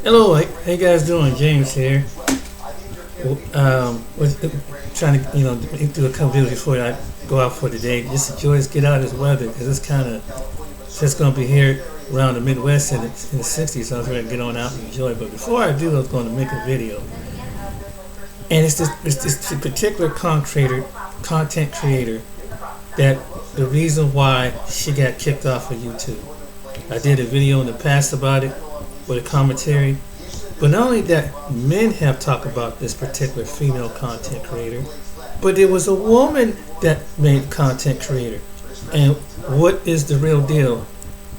Hello, how you guys doing? James here. Was trying to do a couple videos before I go out for the day. Just enjoy this, get out of this weather because it's kind of just gonna be here around the Midwest in the 60s. So I was ready to get on out and enjoy. But before I do, I was going to make a video, and it's this particular content creator that the reason why she got kicked off of YouTube. I did a video in the past about it with a commentary. But not only that, men have talked about this particular female content creator, but there was a woman that made content creator. And what is the real deal?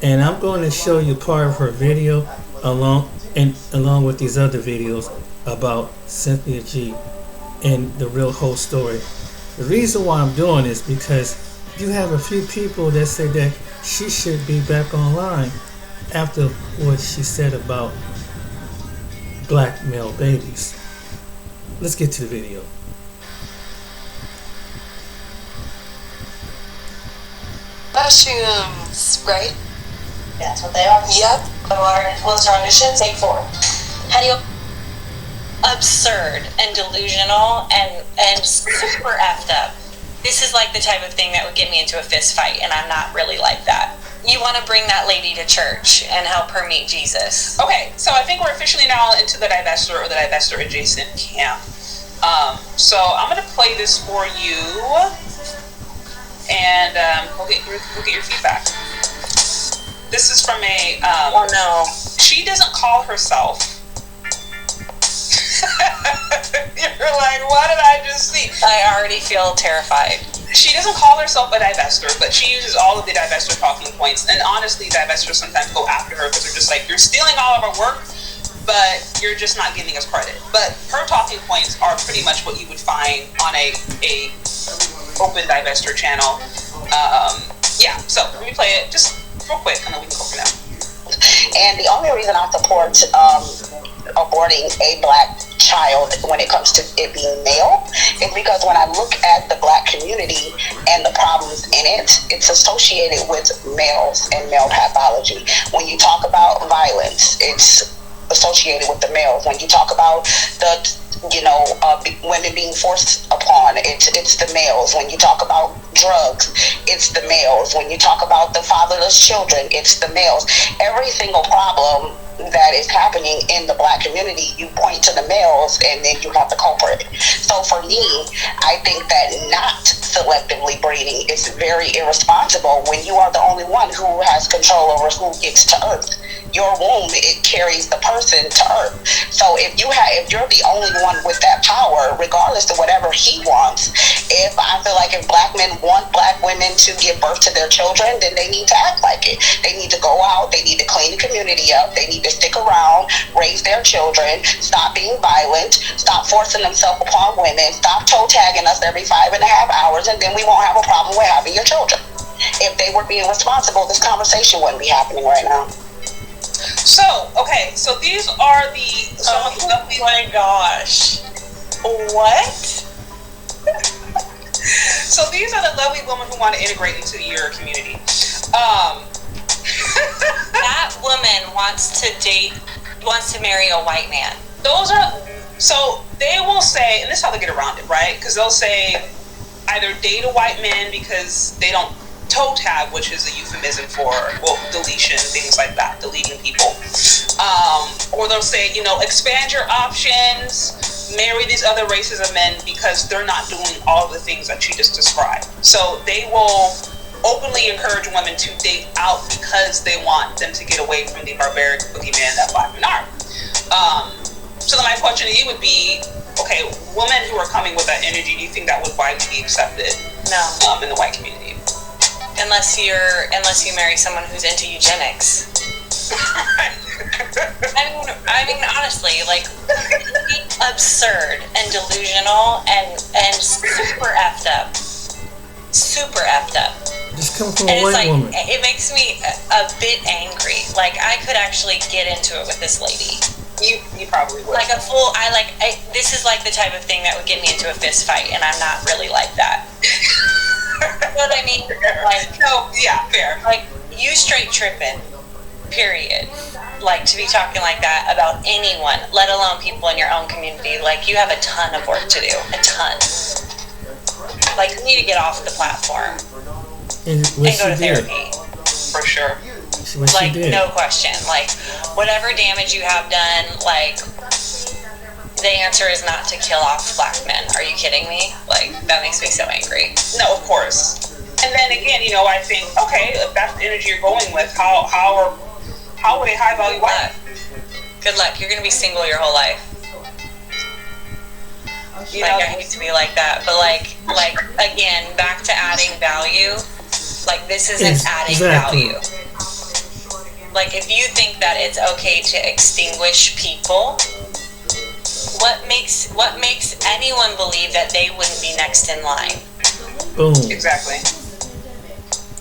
And I'm going to show you part of her video along with these other videos about Cynthia G and the real whole story. The reason why I'm doing this because you have a few people that say that she should be back online after what she said about black male babies. Let's get to the video. Mushrooms, right? That's what they are. Yep. What's our mission? Take 4. How do you... Absurd and delusional and super effed up. This is like the type of thing that would get me into a fist fight, and I'm not really like that. You want to bring that lady to church and help her meet Jesus. Okay, so I think we're officially now into the divestor or the divestor adjacent camp. So I'm going to play this for you, and we'll get your feedback. This is from a... oh no. She doesn't call herself... You're like, what did I just see? I already feel terrified. She doesn't call herself a divestor, but she uses all of the divestor talking points. And honestly, divestors sometimes go after her because they're just like, you're stealing all of our work, but you're just not giving us credit. But her talking points are pretty much what you would find on a open divestor channel. Yeah, so let me play it just real quick, and then we can go from there. And the only reason I support aborting a black child when it comes to it being male is because when I look at the black community and the problems in it, it's associated with males and male pathology. When you talk about violence, it's associated with the males. When you talk about the women being forced upon, it's the males. When you talk about drugs, it's the males. When you talk about the fatherless children, it's the males. Every single problem that is happening in the black community, you point to the males and then you have the culprit. So for me, I think that not selectively breeding is very irresponsible when you are the only one who has control over who gets to earth. Your womb, it carries the person to earth. So if you're the only one with that power, regardless of whatever he wants, if I feel like if black men want black women to give birth to their children, then they need to act like it. They need to go out, they need to clean the community up, they need to stick around, raise their children, stop being violent, stop forcing themselves upon women, stop toe tagging us every 5.5 hours, and then we won't have a problem with having your children. If they were being responsible, this conversation wouldn't be happening right now. So, okay, so these are Oh my gosh. What? So these are the lovely women who want to integrate into your community. That woman wants to marry a white man. So they will say, and this is how they get around it, right? Because they'll say either date a white man because they don't toe tag, which is a euphemism for, deletion, things like that, deleting people. Or they'll say, expand your options, marry these other races of men because they're not doing all of the things that you just described. So they will openly encourage women to date out because they want them to get away from the barbaric boogeyman that black men are. So then my question to you would be, okay, women who are coming with that energy, do you think that would widely be accepted? No. In the white community? Unless you marry someone who's into eugenics. I mean, honestly, like, absurd and delusional and super effed up. Super effed up. Just come from And a white woman. It makes me a bit angry. Like, I could actually get into it with this lady. You probably would. Like this is like the type of thing that would get me into a fist fight, and I'm not really like that. You know what I mean? Like, no, yeah, fair. Like, you straight tripping. period. Like, to be talking like that about anyone, let alone people in your own community, like, you have a ton of work to do. A ton. Like, you need to get off the platform And go to therapy. For sure. Like, no question. Like, whatever damage you have done, like, the answer is not to kill off black men. Are you kidding me? Like, that makes me so angry. No, of course. And then again, you know, I think, okay, if that's the energy you're going with, how would a high value wife? Good luck. You're gonna be single your whole life. You like, know, I hate to be like that, but like again, back to adding value. Like, this isn't adding value. Like, if you think that it's okay to extinguish people, what makes anyone believe that they wouldn't be next in line? Boom. Exactly.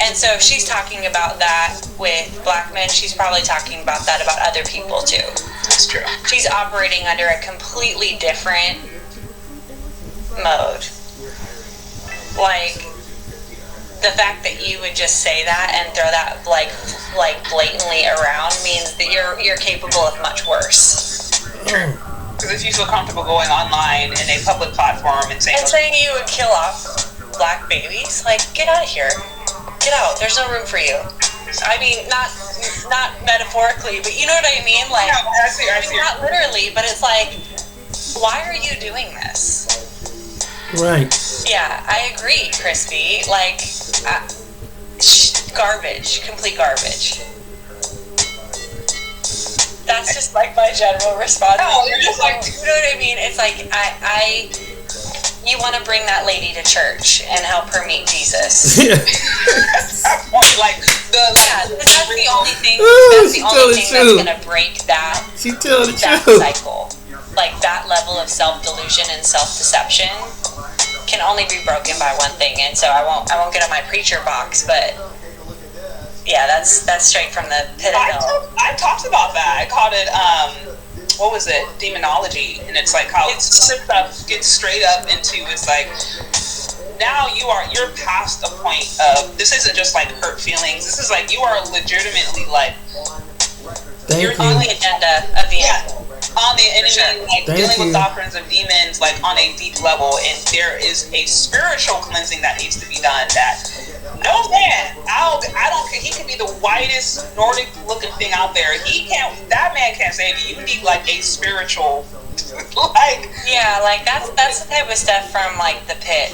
And so if she's talking about that with black men, she's probably talking about that about other people too. That's true. She's operating under a completely different mode. Like, the fact that you would just say that and throw that like blatantly around means that you're capable of much worse. Because if you feel comfortable going online in a public platform and saying you would kill off black babies, like, get out of here. Get out. There's no room for you. I mean, not metaphorically, but you know what I mean? Like, no, I see. Not literally, but it's like, why are you doing this? Right. Yeah, I agree, Crispy. Like, garbage. Complete garbage. That's just like my general response. No, you're just like, you know what I mean? It's like, you want to bring that lady to church and help her meet Jesus. that's the only thing. That's the only thing that's gonna break that cycle. Like, that level of self-delusion and self-deception can only be broken by one thing. And so I won't get on my preacher box, but yeah, that's straight from the pit of hell. I talked about that. I called it what was it? Demonology. And it's like how stuff gets straight up into, it's like, now you're past the point of, this isn't just like hurt feelings. This is like, you are legitimately like, you're on the agenda of the enemy. On the enemy, like dealing with doctrines of demons, like on a deep level, and there is a spiritual cleansing that needs to be done. That no man, I don't care. He can be the whitest Nordic looking thing out there. That man can't save you. You need like a spiritual, like, yeah, like that's the type of stuff from like the pit.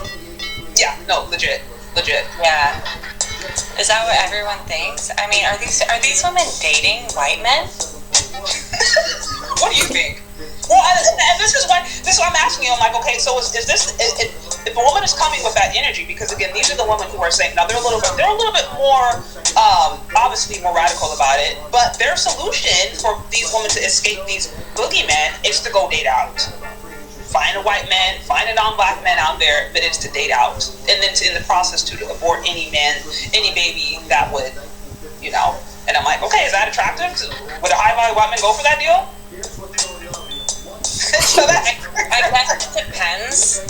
Yeah, no, legit. Yeah. Is that what everyone thinks? I mean, are these women dating white men? What do you think? Well, and this is what I'm asking you. I'm like, okay, so is this if a woman is coming with that energy? Because again, these are the women who are saying, now they're a little bit more obviously more radical about it. But their solution for these women to escape these boogeymen is to go date out. Find a white man, find a non-black man out there, but it's to date out, and then in the process to abort any baby that would, you know. And I'm like, okay, is that attractive? Would a high-value white man go for that deal? So I guess it depends.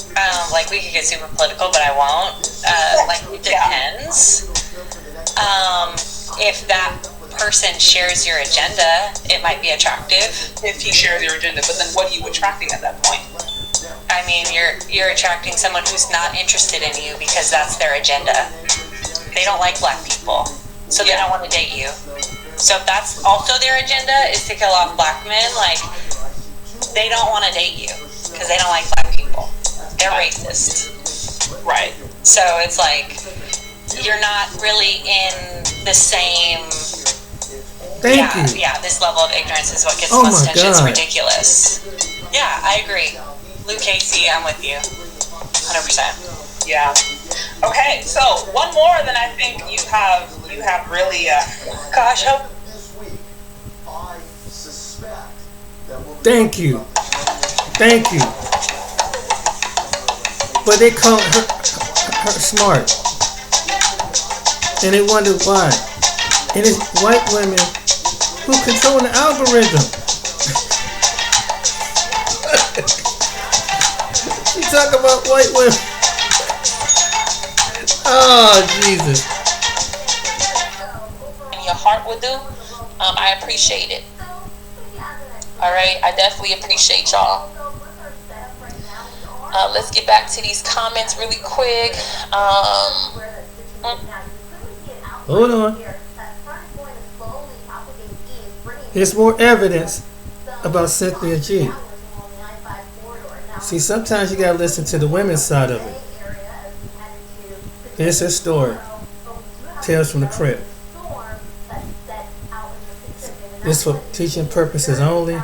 Like, we could get super political, but I won't. Like, it depends. If that person shares your agenda, it might be attractive. If he shares your agenda, but then what are you attracting at that point? I mean, you're attracting someone who's not interested in you because that's their agenda. They don't like black people. So they don't want to date you. So if that's also their agenda, is to kill off black men, like, they don't want to date you because they don't like black people. They're racist. Right. So it's like, you're not really in the same... Thank you. Yeah, this level of ignorance is what gets the most attention. It's ridiculous. Yeah, I agree. Luke Casey, I'm with you. 100%. Yeah. Okay, so one more, then I think you have really gosh, hope. Thank you. But they call her smart, and they wonder why. And it's white women who control the algorithm. You talk about white women. Oh, Jesus. And your heart would do, I appreciate it. All right, I definitely appreciate y'all. Let's get back to these comments really quick. Hold on. There's more evidence about Cynthia G. See, sometimes you gotta listen to the women's side of it. Here's her story. Tales from the Crypt. This for teaching purposes only.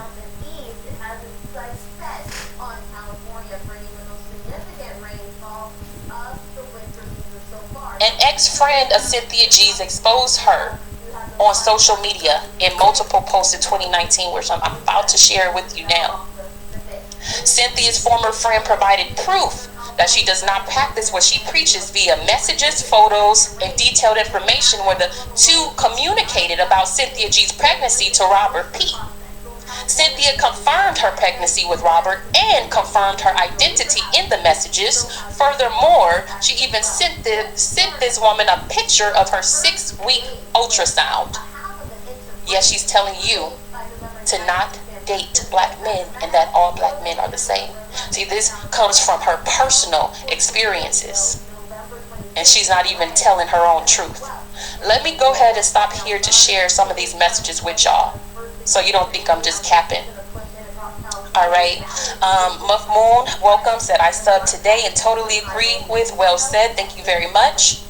An ex-friend of Cynthia G's exposed her on social media in multiple posts in 2019, which I'm about to share with you now. Cynthia's former friend provided proof that she does not practice what she preaches via messages, photos, and detailed information where the two communicated about Cynthia G's pregnancy to Robert P. Cynthia confirmed her pregnancy with Robert and confirmed her identity in the messages. Furthermore, she even sent this woman a picture of her 6-week ultrasound. Yes, she's telling you to not date black men and that all black men are the same. See, this comes from her personal experiences, and she's not even telling her own truth. Let me go ahead and stop here to share some of these messages with y'all, so you don't think I'm just capping. All right. Muff Moon, welcome. Said I subbed today and totally agree with. Well said. Thank you very much.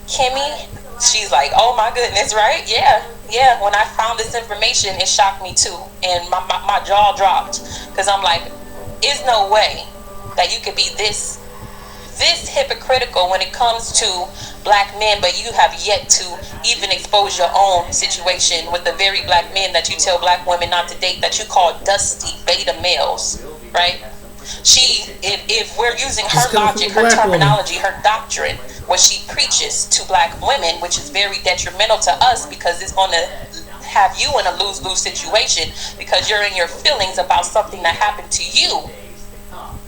Kimmy, she's like, oh my goodness, right? Yeah. When I found this information, it shocked me too, and my jaw dropped, because I'm like, there's no way that you could be this hypocritical when it comes to black men, but you have yet to even expose your own situation with the very black men that you tell black women not to date, that you call dusty beta males, right? If we're using her logic, her terminology, her doctrine, what she preaches to black women, which is very detrimental to us, because it's going to have you in a lose-lose situation, because you're in your feelings about something that happened to you.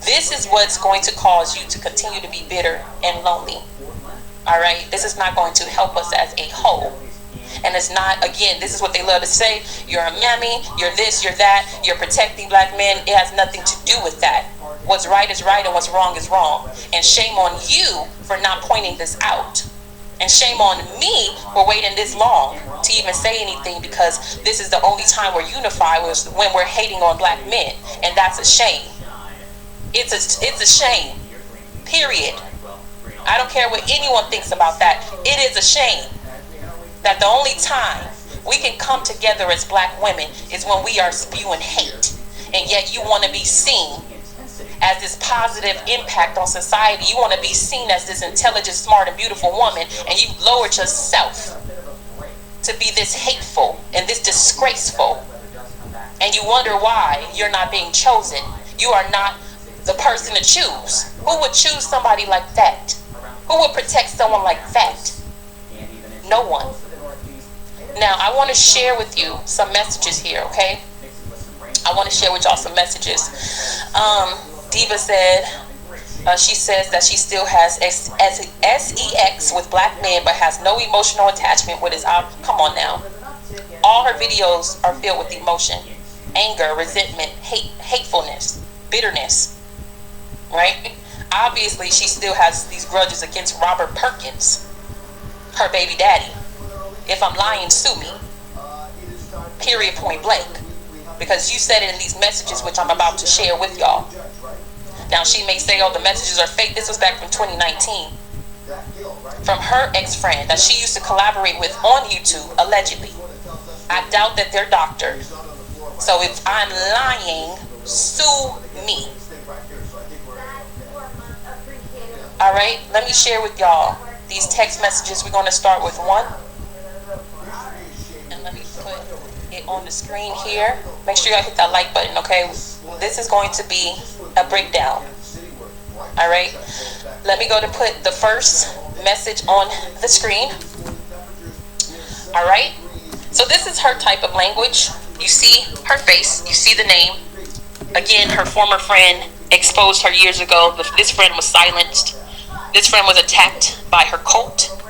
This is what's going to cause you to continue to be bitter and lonely. All right, this is not going to help us as a whole. And it's not, again, this is what they love to say, you're a mammy, you're this, you're that, you're protecting black men. It has nothing to do with that. What's right is right and what's wrong is wrong. And shame on you for not pointing this out. And shame on me for waiting this long to even say anything, because this is the only time we're unified, was when we're hating on black men. And that's a shame. It's a shame. Period. I don't care what anyone thinks about that. It is a shame that the only time we can come together as black women is when we are spewing hate. And yet you want to be seen as this positive impact on society. You want to be seen as this intelligent, smart, and beautiful woman, and you lowered yourself to be this hateful and this disgraceful. And you wonder why you're not being chosen. You are not the person to choose. Who would choose somebody like that? Who would protect someone like that? No one. Now, I want to share with you some messages here, okay? I want to share with y'all some messages. Diva said, she says that she still has sex with black men, but has no emotional attachment with his come on now. All her videos are filled with emotion, anger, resentment, hatefulness, bitterness, right? Obviously, she still has these grudges against Robert Perkins, her baby daddy. If I'm lying, sue me. Period, point blank. Because you said it in these messages, which I'm about to share with y'all. Now, she may say, oh, the messages are fake. This was back from 2019. From her ex-friend that she used to collaborate with on YouTube, allegedly. I doubt that they're doctors. So if I'm lying, sue me. All right, let me share with y'all these text messages. We're going to start with one. And let me put it on the screen here. Make sure y'all hit that like button, okay? This is going to be a breakdown. All right, let me go to put the first message on the screen. All right, so this is her type of language. You see her face, you see the name. Again, her former friend exposed her years ago. This friend was silenced. This friend was attacked by her cult.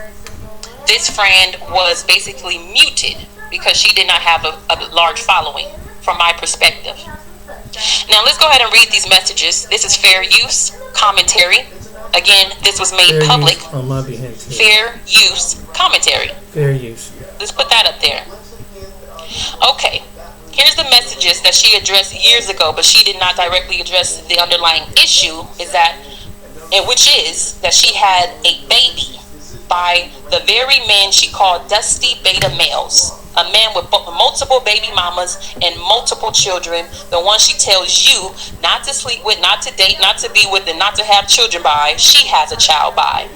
This friend was basically muted because she did not have a large following from my perspective. Now let's go ahead and read these messages. This is fair use commentary. Again, this was made Fair public. use on my behalf too. Fair use commentary. Fair use. Let's put that up there. Okay. Here's the messages that she addressed years ago, but she did not directly address the underlying issue, which is that she had a baby by the very man she called dusty beta males. A man with multiple baby mamas and multiple children. The one she tells you not to sleep with, not to date, not to be with, and not to have children by, she has a child by.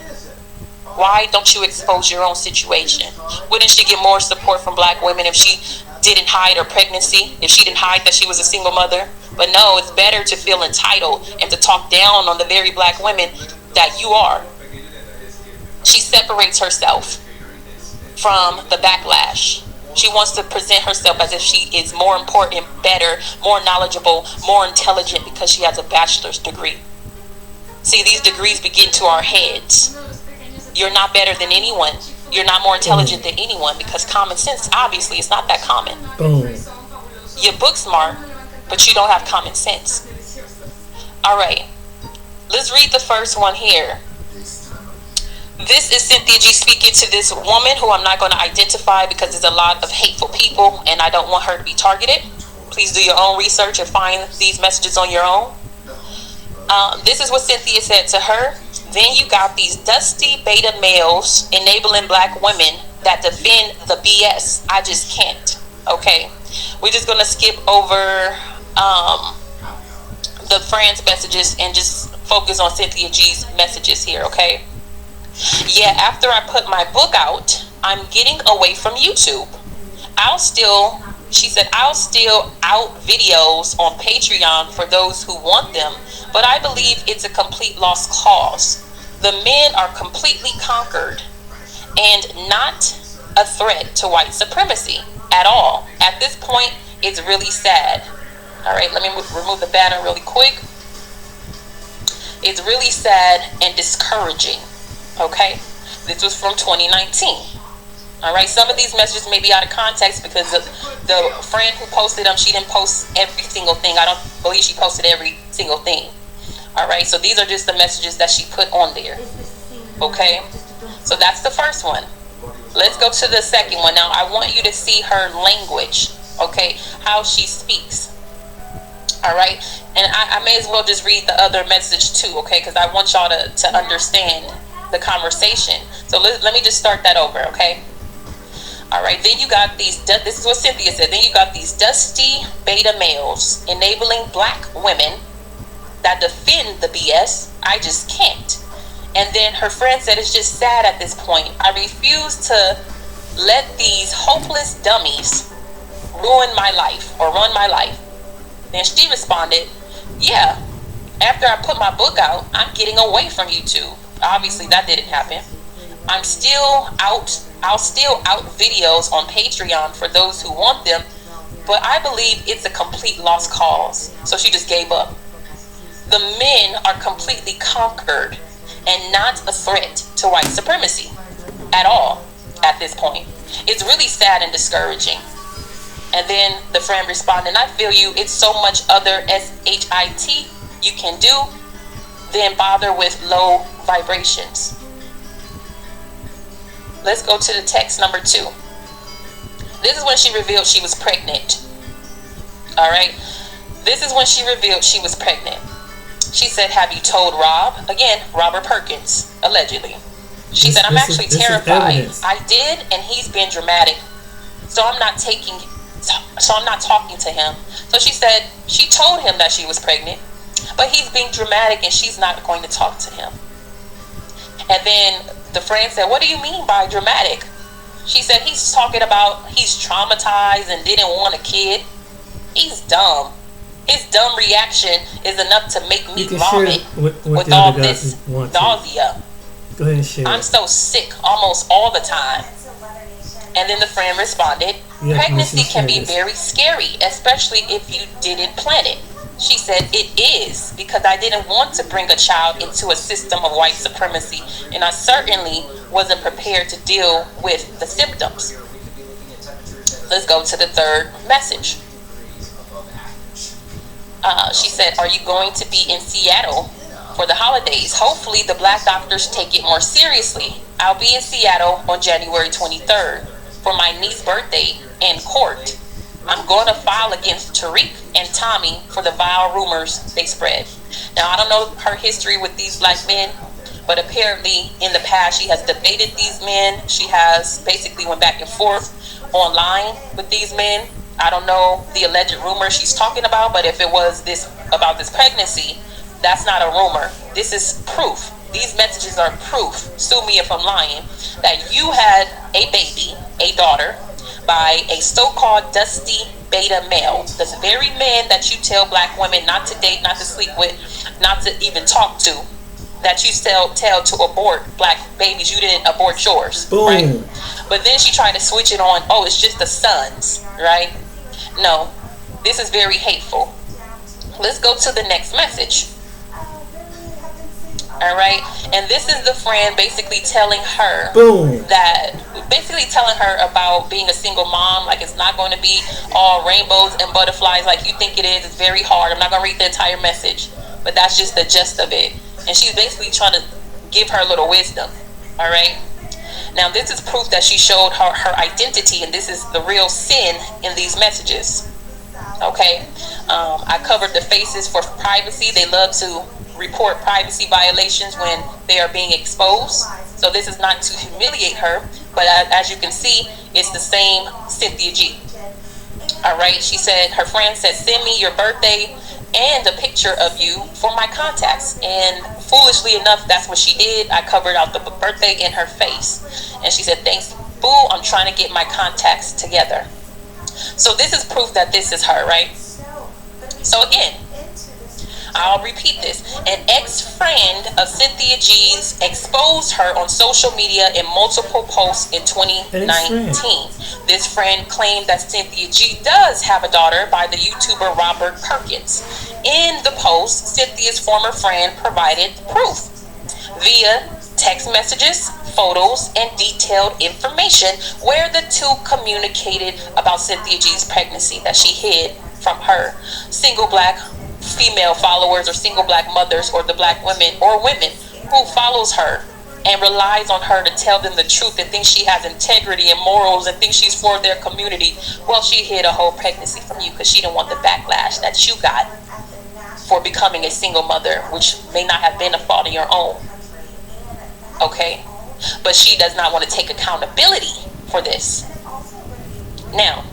Why don't you expose your own situation? Wouldn't she get more support from black women if she didn't hide her pregnancy, if she didn't hide that she was a single mother? But no, it's better to feel entitled and to talk down on the very black women that you are. She separates herself from the backlash. She wants to present herself as if she is more important, better, more knowledgeable, more intelligent because she has a bachelor's degree. See, these degrees begin to our heads. You're not better than anyone. You're not more intelligent than anyone because common sense, obviously, it's not that common. Boom. You're book smart, but you don't have common sense. All right. Let's read the first one here. This is Cynthia G speaking to this woman who I'm not going to identify because there's a lot of hateful people and I don't want her to be targeted. Please do your own research and find these messages on your own. This is what Cynthia said to her. Then you got these dusty beta males enabling black women that defend the BS. I just can't. Okay. We're just going to skip over the friends' messages and just focus on Cynthia G's messages here, okay? Yeah, after I put my book out, I'm getting away from YouTube. She said, I'll still out videos on Patreon for those who want them, but I believe it's a complete lost cause. The men are completely conquered and not a threat to white supremacy at all. At this point, it's really sad. All right, let me remove the banner really quick. It's really sad and discouraging. Okay, this was from 2019. All right, some of these messages may be out of context because the friend who posted them, she didn't post every single thing. I don't believe she posted every single thing. All right, so these are just the messages that she put on there. Okay, so that's the first one. Let's go to the second one. Now, I want you to see her language, okay, how she speaks. All right, and I may as well just read the other message too, okay, because I want y'all to understand the conversation. So let me just start that over, okay? All right, then you got these, this is what Cynthia said, then you got these dusty beta males enabling black women that defend the BS. I just can't. And then her friend said, it's just sad at this point. I refuse to let these hopeless dummies ruin my life or run my life. Then she responded, yeah, after I put my book out, I'm getting away from YouTube. Obviously that didn't happen. I'll still out videos on Patreon for those who want them, but I believe it's a complete lost cause. So she just gave up. The men are completely conquered and not a threat to white supremacy at all at this point. It's really sad and discouraging. And then the friend responded, I feel you, it's so much other SHIT you can do than bother with low vibrations. Let's go to the text number 2. This is when she revealed she was pregnant. All right. This is when she revealed she was pregnant. She said, have you told Rob? Again, Robert Perkins, allegedly. She said, I'm actually terrified. I did, and he's been dramatic. So I'm not talking to him. So she said she told him that she was pregnant, but he's being dramatic and she's not going to talk to him. And then the friend said, what do you mean by dramatic? She said, he's talking about he's traumatized and didn't want a kid. He's dumb. His dumb reaction is enough to make me vomit with all this nausea. Go ahead and share. I'm so sick almost all the time. And then the friend responded, pregnancy can be very scary, especially if you didn't plan it. She said, it is, because I didn't want to bring a child into a system of white supremacy, and I certainly wasn't prepared to deal with the symptoms. Let's go to the third message. She said, are you going to be in Seattle for the holidays? Hopefully the black doctors take it more seriously. I'll be in Seattle on January 23rd for my niece's birthday in court. I'm going to file against Tariq and Tommy for the vile rumors they spread. Now, I don't know her history with these black men, but apparently in the past she has debated these men. She has basically went back and forth online with these men. I don't know the alleged rumor she's talking about, but if it was this about this pregnancy, that's not a rumor. This is proof. These messages are proof, sue me if I'm lying, that you had a baby, a daughter, by a so-called dusty beta male. This very man that you tell black women not to date, not to sleep with, not to even talk to, that you tell to abort black babies. You didn't abort yours. Boom. Right? But then she tried to switch it on, oh, it's just the sons, right? No, this is very hateful. Let's go to the next message. All right, and this is the friend basically telling her about being a single mom. Like, it's not going to be all rainbows and butterflies like you think it is. It's very hard. I'm not going to read the entire message, but that's just the gist of it. And she's basically trying to give her a little wisdom. All right. Now, this is proof that she showed her identity, and this is the real sin in these messages. Okay, I covered the faces for privacy. They love to report privacy violations when they are being exposed. So this is not to humiliate her, but as you can see, it's the same Cynthia G. All right, she said, her friend said, send me your birthday and a picture of you for my contacts. And foolishly enough, that's what she did. I covered out the birthday in her face. And she said, thanks, boo, I'm trying to get my contacts together. So this is proof that this is her, right? So again, I'll repeat this. An ex-friend of Cynthia G's exposed her on social media in multiple posts in 2019. This friend claimed that Cynthia G does have a daughter by the YouTuber Robert Perkins. In the post, Cynthia's former friend provided proof via text messages, photos, and detailed information where the two communicated about Cynthia G's pregnancy that she hid from her single black female followers or single black mothers or the black women or women who follows her and relies on her to tell them the truth and thinks she has integrity and morals and thinks she's for their community. Well, she hid a whole pregnancy from you because she didn't want the backlash that you got for becoming a single mother, which may not have been a fault of your own. Okay? But she does not want to take accountability for this. Now,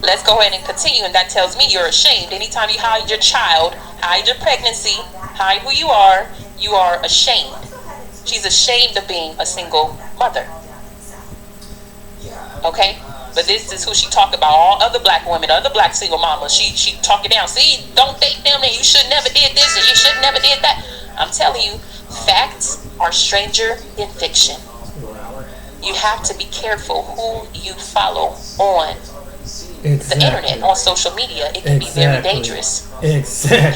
let's go ahead and continue, and that tells me you're ashamed. Anytime you hide your child, hide your pregnancy, hide who you are ashamed. She's ashamed of being a single mother. Okay? But this is who she talk about. All other black women, other black single mamas. She talk it down. See, don't date them, and you should never did this, and you should never did that. I'm telling you, facts are stranger than fiction. You have to be careful who you follow on the internet, on social media. It can be very dangerous.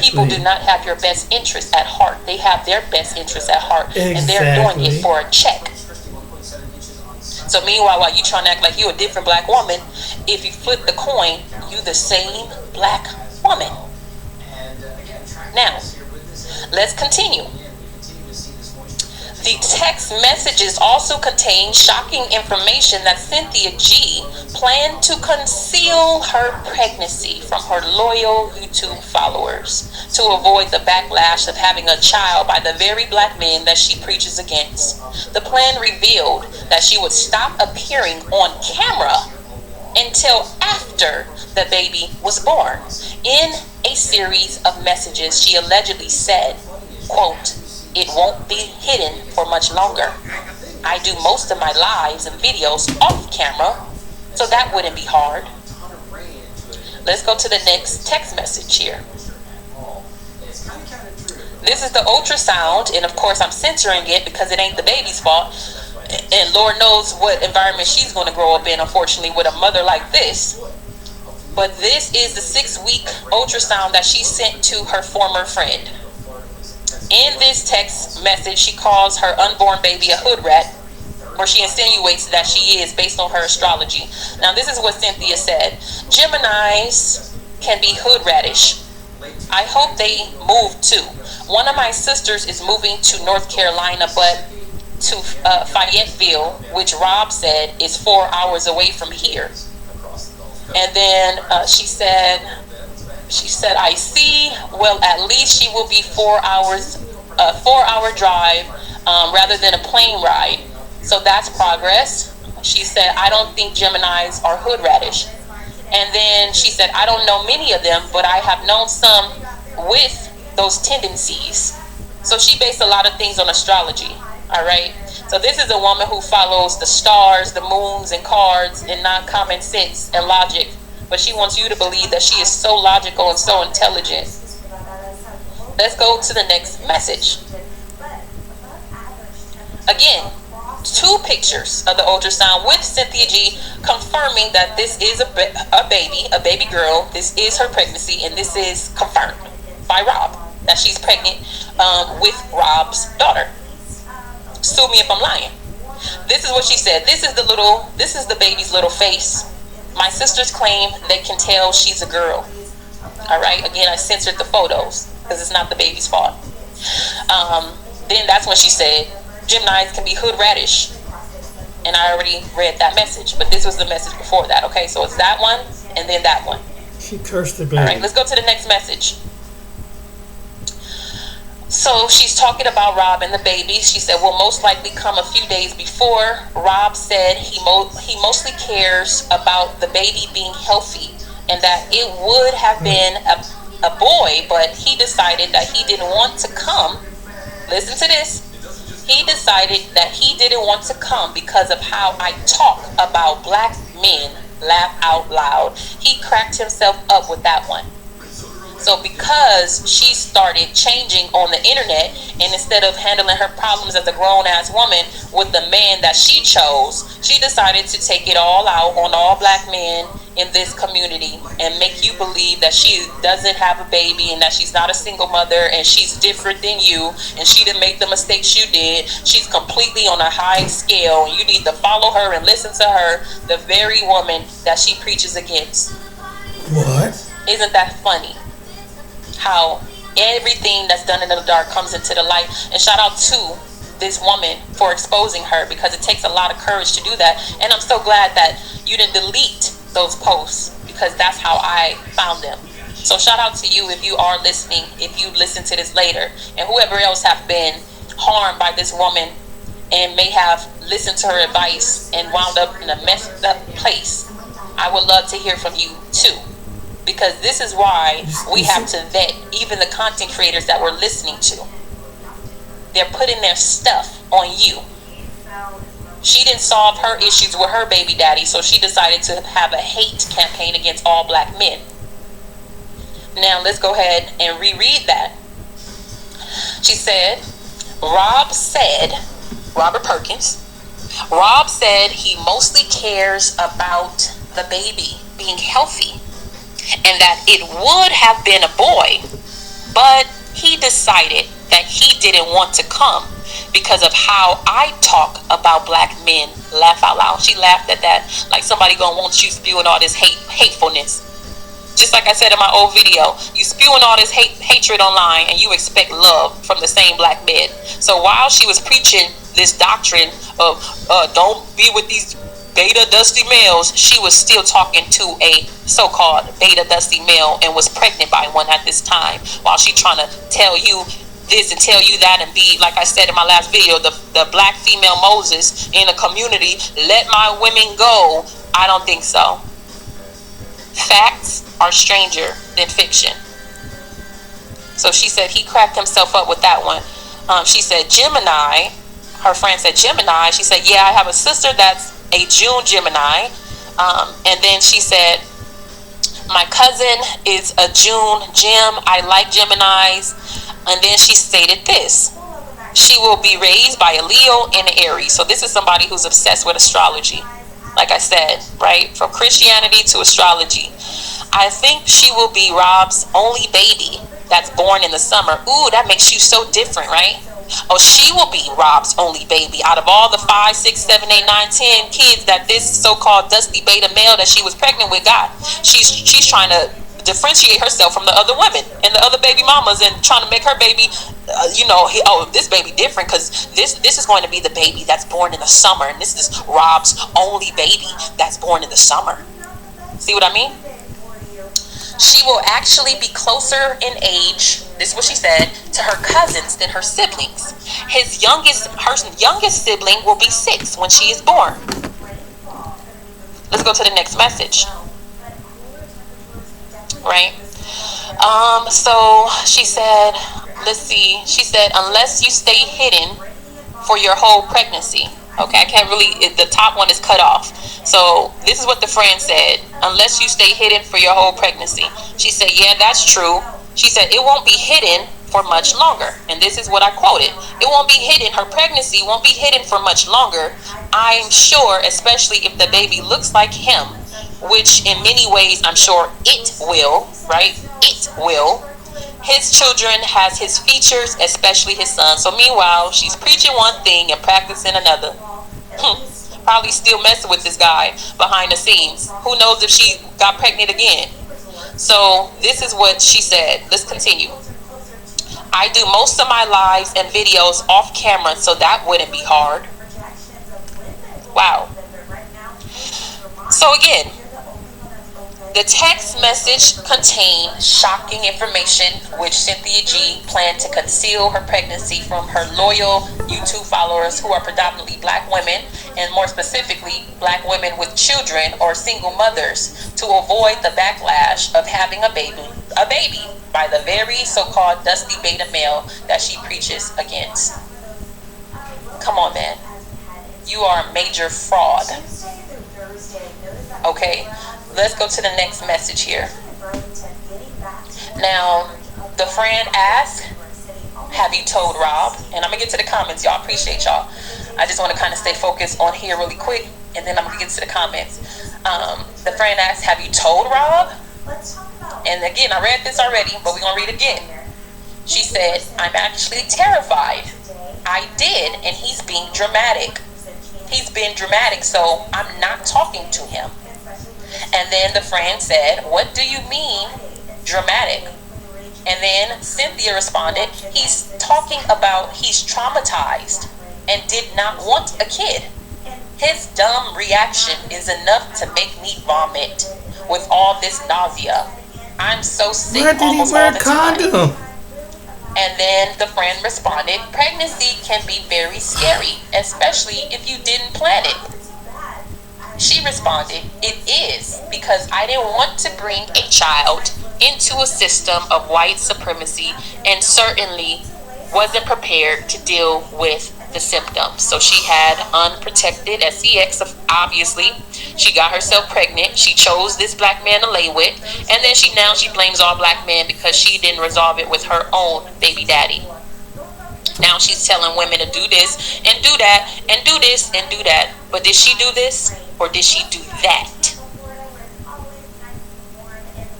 People do not have your best interest at heart. They have their best interest at heart, and they're doing it for a check. So meanwhile, while you trying to act like you a different black woman, if you flip the coin, you the same black woman. Now, let's continue. The text messages also contain shocking information that Cynthia G planned to conceal her pregnancy from her loyal YouTube followers to avoid the backlash of having a child by the very black men that she preaches against. The plan revealed that she would stop appearing on camera until after the baby was born. In a series of messages, she allegedly said, quote, "It won't be hidden for much longer. I do most of my lives and videos off camera, so that wouldn't be hard." Let's go to the next text message here. This is the ultrasound, and of course I'm censoring it because it ain't the baby's fault. And Lord knows what environment she's going to grow up in, unfortunately, with a mother like this. But this is the 6-week ultrasound that she sent to her former friend. In this text message, she calls her unborn baby a hood rat, or she insinuates that she is based on her astrology. Now, this is what Cynthia said. Geminis can be hood radish. I hope they move too. One of my sisters is moving to North Carolina, but to Fayetteville, which Rob said is 4 hours away from here. And then she said, I see. Well, at least she will be 4 hours, a 4-hour drive rather than a plane ride. So that's progress. She said, I don't think Geminis are hood radish. And then she said, I don't know many of them, but I have known some with those tendencies. So she based a lot of things on astrology. All right. So this is a woman who follows the stars, the moons, and cards, and not common sense and logic. But she wants you to believe that she is so logical and so intelligent. Let's go to the next message. Again, 2 pictures of the ultrasound with Cynthia G confirming that this is a baby girl. This is her pregnancy, and this is confirmed by Rob that she's pregnant with Rob's daughter. Sue me if I'm lying. This is what she said. This is the baby's little face. My sisters claim they can tell she's a girl. All right. Again, I censored the photos because it's not the baby's fault. Then that's when she said Geminis can be hood radish, and I already read that message. But this was the message before that. Okay, so it's that one and then that one. She cursed the baby. All right. Let's go to the next message. So she's talking about Rob and the baby. She said, will most likely come a few days before. Rob said he mostly cares about the baby being healthy and that it would have been a boy, but he decided that he didn't want to come. Listen to this. He decided that he didn't want to come because of how I talk about black men. Laugh out loud. He cracked himself up with that one. So because she started changing on the internet, and instead of handling her problems as a grown-ass woman with the man that she chose, she decided to take it all out on all black men in this community and make you believe that she doesn't have a baby and that she's not a single mother and she's different than you and she didn't make the mistakes you did. She's completely on a high scale, and you need to follow her and listen to her, the very woman that she preaches against. What? Isn't that funny? How everything that's done in the dark comes into the light. And shout out to this woman for exposing her, because it takes a lot of courage to do that. And I'm so glad that you didn't delete those posts, because that's how I found them. So shout out to you if you are listening, if you listen to this later, and whoever else have been harmed by this woman and may have listened to her advice and wound up in a messed up place. I would love to hear from you too. Because this is why we have to vet even the content creators that we're listening to. They're putting their stuff on you. She didn't solve her issues with her baby daddy, so she decided to have a hate campaign against all black men. Now let's go ahead and reread that. She said, Robert Perkins, Rob said he mostly cares about the baby being healthy, and that it would have been a boy, but he decided that he didn't want to come because of how I talk about black men. Laugh out loud. She laughed at that like somebody gonna want you spewing all this hatefulness. Just like I said in my old video, you spewing all this hatred online and you expect love from the same black men. So while she was preaching this doctrine of don't be with these beta dusty males, she was still talking to a so-called beta dusty male and was pregnant by one at this time, while she trying to tell you this and tell you that and be, like I said in my last video, the black female Moses in a community. Let my women go. I don't think so. Facts are stranger than fiction. So she said he cracked himself up with that one. She said Gemini. Her friend said Gemini. She said, yeah, I have a sister that's a June Gemini. And then she said, my cousin is a June Gem. I like Geminis. And then she stated this. She will be raised by a Leo and an Aries. So this is somebody who's obsessed with astrology. Like I said, right? From Christianity to astrology. I think she will be Rob's only baby that's born in the summer. Ooh, that makes you so different, right? Oh, she will be Rob's only baby out of all the 5, 6, 7, 8, 9, 10 kids that this so-called dusty beta male that she was pregnant with got. She's trying to differentiate herself from the other women and the other baby mamas, and trying to make her baby, this baby different, because this is going to be the baby that's born in the summer, and this is Rob's only baby that's born in the summer. See what I mean? She will actually be closer in age, this is what she said, to her cousins than her siblings. Her youngest sibling will be 6 when she is born. Let's go to the next message. Right? So she said, let's see. She said, unless you stay hidden for your whole pregnancy. Okay, I can't really, the top one is cut off. So this is what the friend said. Unless you stay hidden for your whole pregnancy. She said, yeah, that's true. She said, it won't be hidden for much longer. And this is what I quoted. It won't be hidden. Her pregnancy won't be hidden for much longer. I'm sure, especially if the baby looks like him, which in many ways I'm sure it will, right? It will. His children has his features, especially his son. So meanwhile, she's preaching one thing and practicing another. Probably still messing with this guy behind the scenes. Who knows if she got pregnant again? So this is what she said. Let's continue. I do most of my lives and videos off camera, so that wouldn't be hard. Wow. So again, the text message contained shocking information which Cynthia G planned to conceal her pregnancy from her loyal YouTube followers, who are predominantly black women, and more specifically black women with children or single mothers, to avoid the backlash of having a baby by the very so-called dusty beta male that she preaches against. Come on, man. You are a major fraud. Okay, let's go to the next message here. Now, the friend asked, have you told Rob? And I'm going to get to the comments, y'all. Appreciate y'all. I just want to kind of stay focused on here really quick, and then I'm going to get to the comments. The friend asked, have you told Rob? And again, I read this already, but we're going to read it again. She said, I'm actually terrified. I did, and he's being dramatic. He's been dramatic, so I'm not talking to him. And then the friend said, what do you mean dramatic? And then Cynthia responded, he's talking about he's traumatized and did not want a kid. His dumb reaction is enough to make me vomit with all this nausea. I'm so sick almost all the time. And then the friend responded, pregnancy can be very scary, especially if you didn't plan it. She responded, it is, because I didn't want to bring a child into a system of white supremacy, and certainly wasn't prepared to deal with the symptoms. So she had unprotected sex, obviously. She got herself pregnant. She chose this black man to lay with, and then she blames all black men because she didn't resolve it with her own baby daddy. Now she's telling women to do this and do that and do this and do that. But did she do this or did she do that?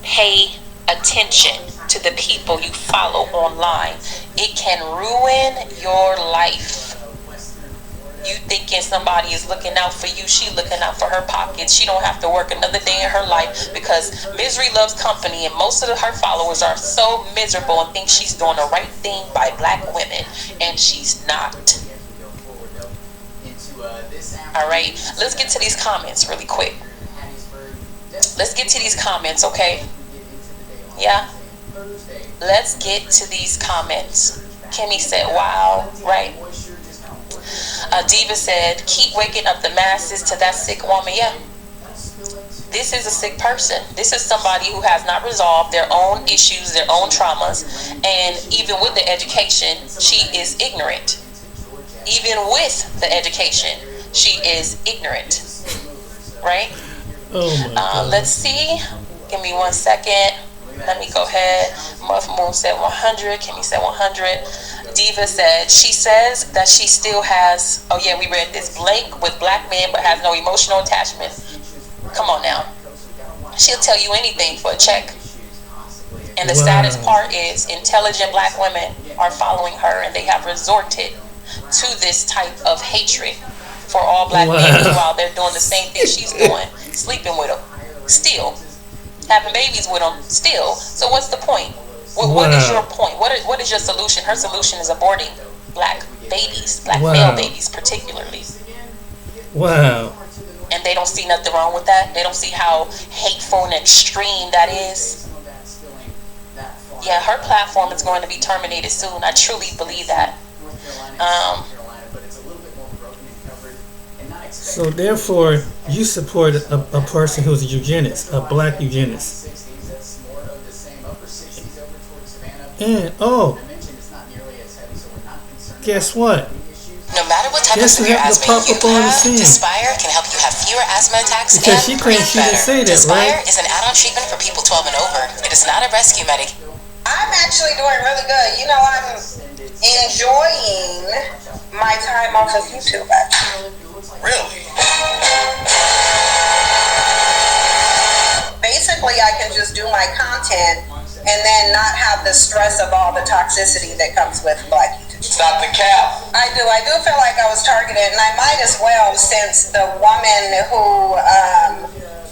Pay attention to the people you follow online. It can ruin your life. You thinking somebody is looking out for you, she looking out for her pockets. She don't have to work another day in her life because misery loves company, and most of her followers are so miserable and think she's doing the right thing by black women, and she's not. All right, let's get to these comments really quick. Let's get to these comments, okay? Yeah, let's get to these comments. Kimmy said, wow, right? Diva said, keep waking up the masses to that sick woman. Yeah, this is a sick person. This is somebody who has not resolved their own issues, their own traumas, and even with the education, she is ignorant. Even with the education, she is ignorant, right? Oh my God. Let's see. Give me 1 second. Let me go ahead. Muff Moon said 100. Kimmy said 100. Diva said, she says that she still has, oh yeah, we read this, blank with black men but has no emotional attachment. Come on now. She'll tell you anything for a check. And the saddest part is intelligent black women are following her, and they have resorted to this type of hatred for all black men while they're doing the same thing she's doing, sleeping with them, still having babies with them, still. So what's the point? What is your point? What is your solution? Her solution is aborting black babies, black male babies particularly. Wow. And they don't see nothing wrong with that. They don't see how hateful and extreme that is. Yeah, her platform is going to be terminated soon. I truly believe that. So therefore, you support a person who's a eugenist, a black eugenist. And guess what? No matter what type of severe asthma you have, Despire can help you have fewer asthma attacks because and breathe better. Despire right? is an add-on treatment for people 12 and over. It is not a rescue medic. I'm actually doing really good. You know, I'm enjoying my time off of YouTube, actually. Really? Basically, I can just do my content and then not have the stress of all the toxicity that comes with black YouTube. Stop the cap. I do feel like I was targeted, and I might as well, since the woman who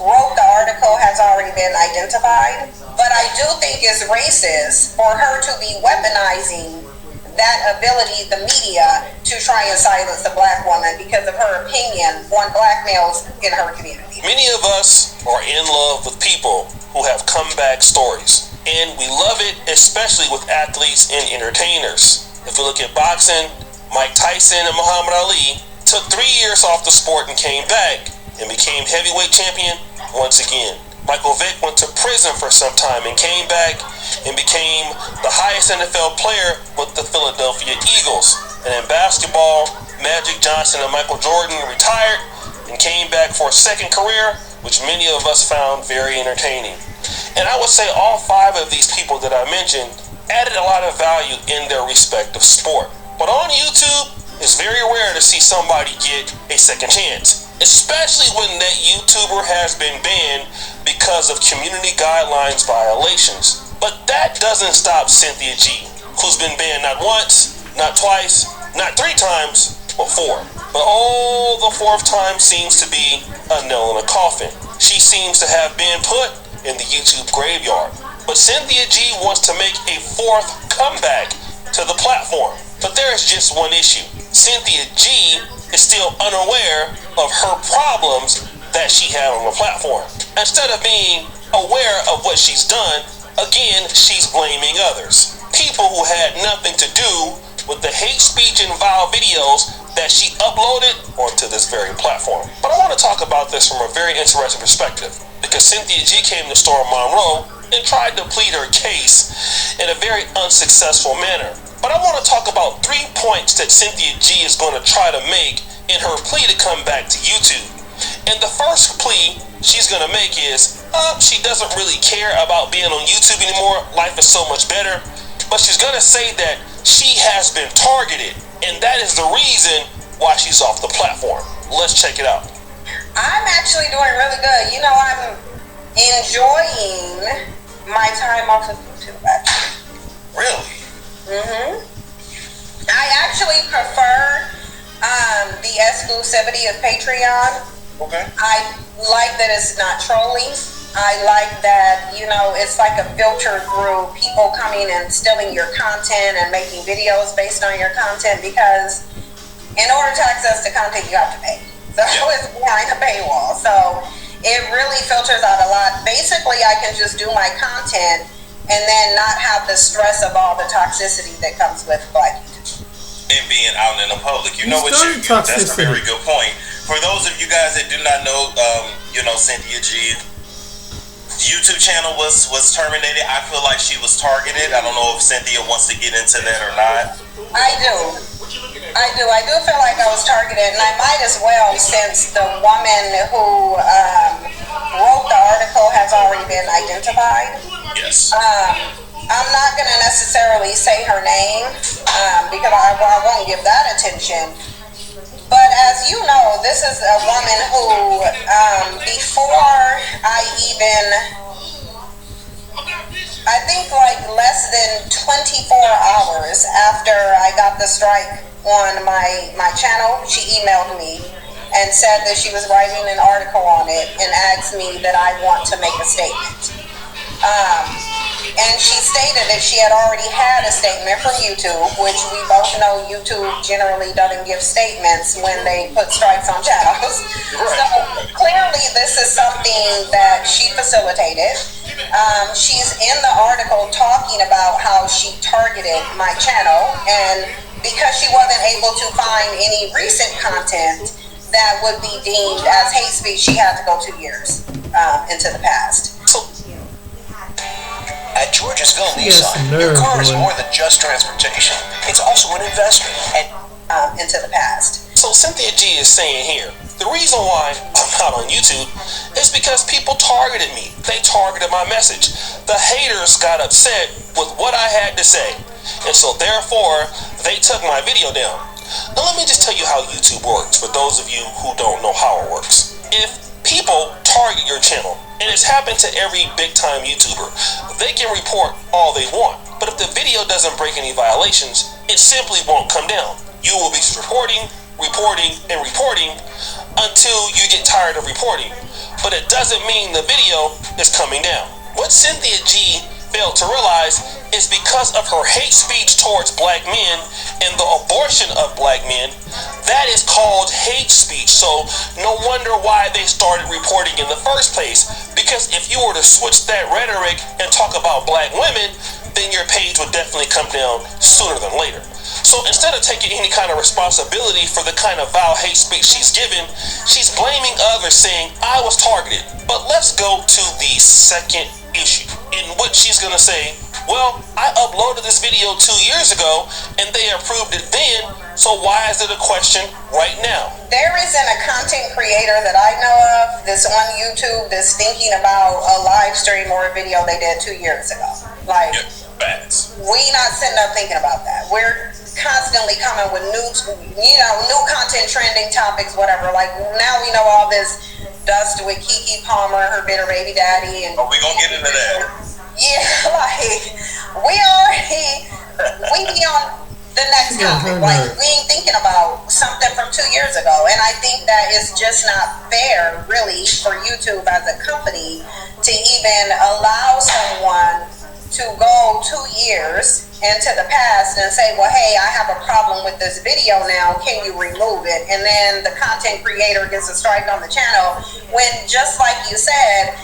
wrote the article has already been identified. But I do think it's racist for her to be weaponizing that ability, the media, to try and silence the black woman because of her opinion on black males in her community. Many of us are in love with people who have comeback stories, and we love it, especially with athletes and entertainers. If we look at boxing, Mike Tyson and Muhammad Ali took 3 years off the sport and came back and became heavyweight champion once again. Michael Vick went to prison for some time and came back and became the highest NFL player with the Philadelphia Eagles. And in basketball, Magic Johnson and Michael Jordan retired and came back for a second career, which many of us found very entertaining. And I would say all 5 of these people that I mentioned added a lot of value in their respective sport. But on YouTube, it's very rare to see somebody get a second chance, especially when that YouTuber has been banned because of community guidelines violations. But that doesn't stop Cynthia G, who's been banned not once, not twice, not 3 times, but 4. But the 4th time seems to be a nail in a coffin. She seems to have been put in the YouTube graveyard. But Cynthia G wants to make a 4th comeback to the platform. But there is just one issue. Cynthia G is still unaware of her problems that she had on the platform. Instead of being aware of what she's done, again, she's blaming others. People who had nothing to do with the hate speech and vile videos that she uploaded onto this very platform. But I want to talk about this from a very interesting perspective, because Cynthia G came to Storm Monroe and tried to plead her case in a very unsuccessful manner. But I want to talk about 3 points that Cynthia G is going to try to make in her plea to come back to YouTube. And the first plea she's going to make is, she doesn't really care about being on YouTube anymore. Life is so much better. But she's going to say that she has been targeted, and that is the reason why she's off the platform. Let's check it out. I'm actually doing really good. You know, I'm enjoying my time off of YouTube, actually. Really? I actually prefer the exclusivity of Patreon. Okay. I like that it's not trolling. I like that, you know, it's like a filter through people coming and stealing your content and making videos based on your content, because in order to access the content, you have to pay. So it's behind a paywall. So it really filters out a lot. Basically, I can just do my content and then not have the stress of all the toxicity that comes with black YouTube. And being out in the public. You know what that's a very good point. For those of you guys that do not know, Cynthia G, YouTube channel was terminated. I feel like she was targeted. I don't know if Cynthia wants to get into that or not. I do feel like I was targeted, and I might as well, since the woman who wrote the article has already been identified. Yes. I'm not going to necessarily say her name because I won't give that attention. But as you know, this is a woman who, before I even I think like less than 24 hours after I got the strike on my channel, she emailed me and said that she was writing an article on it and asked me that I want to make a statement. And she stated that she had already had a statement from YouTube, which we both know YouTube generally doesn't give statements when they put strikes on channels. So clearly this is something that she facilitated. She's in the article talking about how she targeted my channel, and because she wasn't able to find any recent content that would be deemed as hate speech, she had to go 2 years into the past. At Georgesville Nissan, your car is more than just transportation. It's also an investment. And into the past. So Cynthia G is saying here, the reason why I'm not on YouTube is because people targeted me. They targeted my message. The haters got upset with what I had to say. And so therefore, they took my video down. Now let me just tell you how YouTube works for those of you who don't know how it works. If people target your channel, and it's happened to every big time YouTuber, they can report all they want. But if the video doesn't break any violations, it simply won't come down. You will be reporting until you get tired of reporting. But it doesn't mean the video is coming down. What Cynthia G failed to realize is because of her hate speech towards black men and the abortion of black men, that is called hate speech. So no wonder why they started reporting in the first place. Because if you were to switch that rhetoric and talk about black women, then your page would definitely come down sooner than later. So instead of taking any kind of responsibility for the kind of vile hate speech she's given, she's blaming others, saying, I was targeted. But let's go to the second issue, in which she's going to say, well, I uploaded this video 2 years ago and they approved it then, so why is it a question right now? There isn't a content creator that I know of that's on YouTube that's thinking about a live stream or a video they did 2 years ago. Like, we not sitting up thinking about that. We're constantly coming with new content, trending topics, whatever. Like, now we know all this dust with Keke Palmer, her bitter baby daddy, and we gonna get into that. Yeah, like we be on the next topic. Like, we ain't thinking about something from 2 years ago, and I think that is just not fair, really, for YouTube as a company to even allow someone to go 2 years into the past and say, well, hey, I have a problem with this video now, can you remove it? And then the content creator gets a strike on the channel, when, just like you said,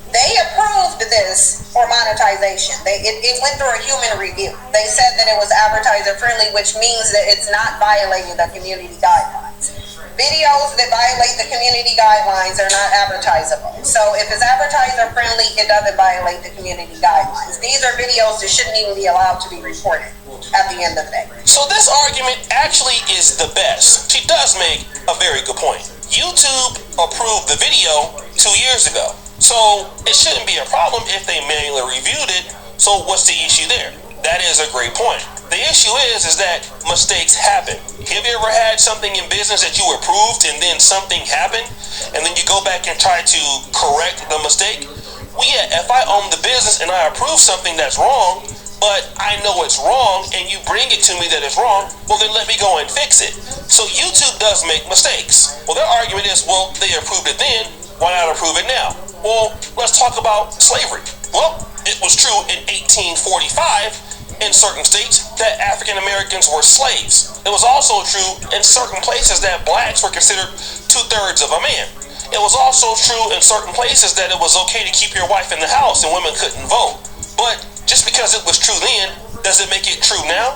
they approved this for monetization. It went through a human review. They said that it was advertiser friendly, which means that it's not violating the community guidelines. Videos that violate the community guidelines are not advertisable. So if it's advertiser friendly, it doesn't violate the community guidelines. These are videos that shouldn't even be allowed to be reported at the end of the day. So this argument actually is the best. She does make a very good point. YouTube approved the video 2 years ago. So it shouldn't be a problem if they manually reviewed it. So what's the issue there? That is a great point. The issue is that mistakes happen. Have you ever had something in business that you approved and then something happened and then you go back and try to correct the mistake? Well, yeah, if I own the business and I approve something that's wrong, but I know it's wrong and you bring it to me that it's wrong, well then let me go and fix it. So YouTube does make mistakes. Well, their argument is, well, they approved it then, why not approve it now? Well, let's talk about slavery. Well, it was true in 1845 in certain states that African Americans were slaves. It was also true in certain places that blacks were considered 2/3 of a man. It was also true in certain places that it was okay to keep your wife in the house and women couldn't vote. But just because it was true then, does it make it true now?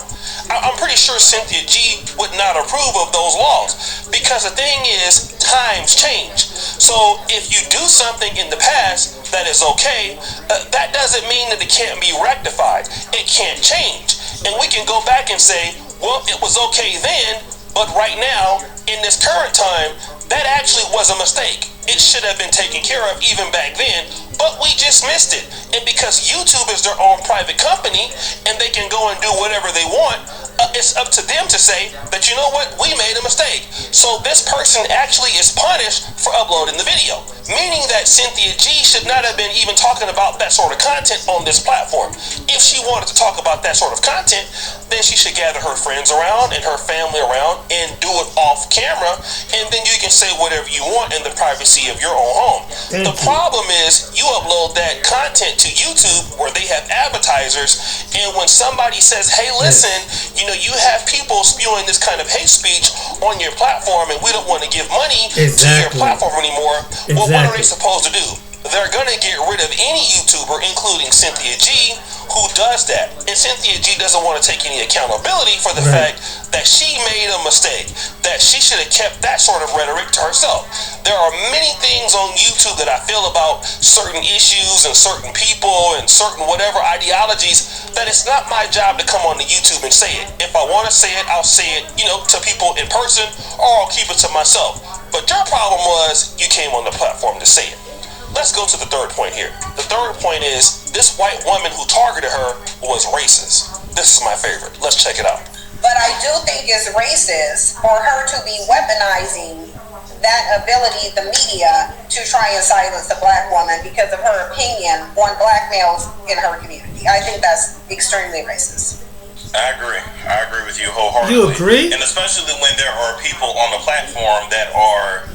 I'm pretty sure Cynthia G would not approve of those laws, because the thing is, times change. So if you do something in the past that is okay, that doesn't mean that it can't be rectified. It can't change. And we can go back and say, well, it was okay then, but right now, in this current time, that actually was a mistake. It should have been taken care of even back then, but we just missed it. And because YouTube is their own private company and they can go and do whatever they want, it's up to them to say that, you know what, we made a mistake. So this person actually is punished for uploading the video, meaning that Cynthia G should not have been even talking about that sort of content on this platform. If she wanted to talk about that sort of content, then she should gather her friends around and her family around and do it off camera, and then you can say whatever you want in the privacy of your own home. The problem is you upload that content to YouTube where they have advertisers, and when somebody says, hey, listen, you know, you have people spewing this kind of hate speech on your platform and we don't want to give money to your platform anymore, well, what are they supposed to do? They're going to get rid of any YouTuber, including Cynthia G, who does that. And Cynthia G doesn't want to take any accountability for the fact that she made a mistake, that she should have kept that sort of rhetoric to herself. There are many things on YouTube that I feel about certain issues and certain people and certain whatever ideologies that it's not my job to come on the YouTube and say it. If I want to say it, I'll say it, you know, to people in person, or I'll keep it to myself. But your problem was you came on the platform to say it. Let's go to the third point here. The third point is this white woman who targeted her was racist. This is my favorite. Let's check it out. But I do think it's racist for her to be weaponizing that ability, the media, to try and silence a black woman because of her opinion on black males in her community. I think that's extremely racist. I agree with you wholeheartedly. You agree? And especially when there are people on the platform that are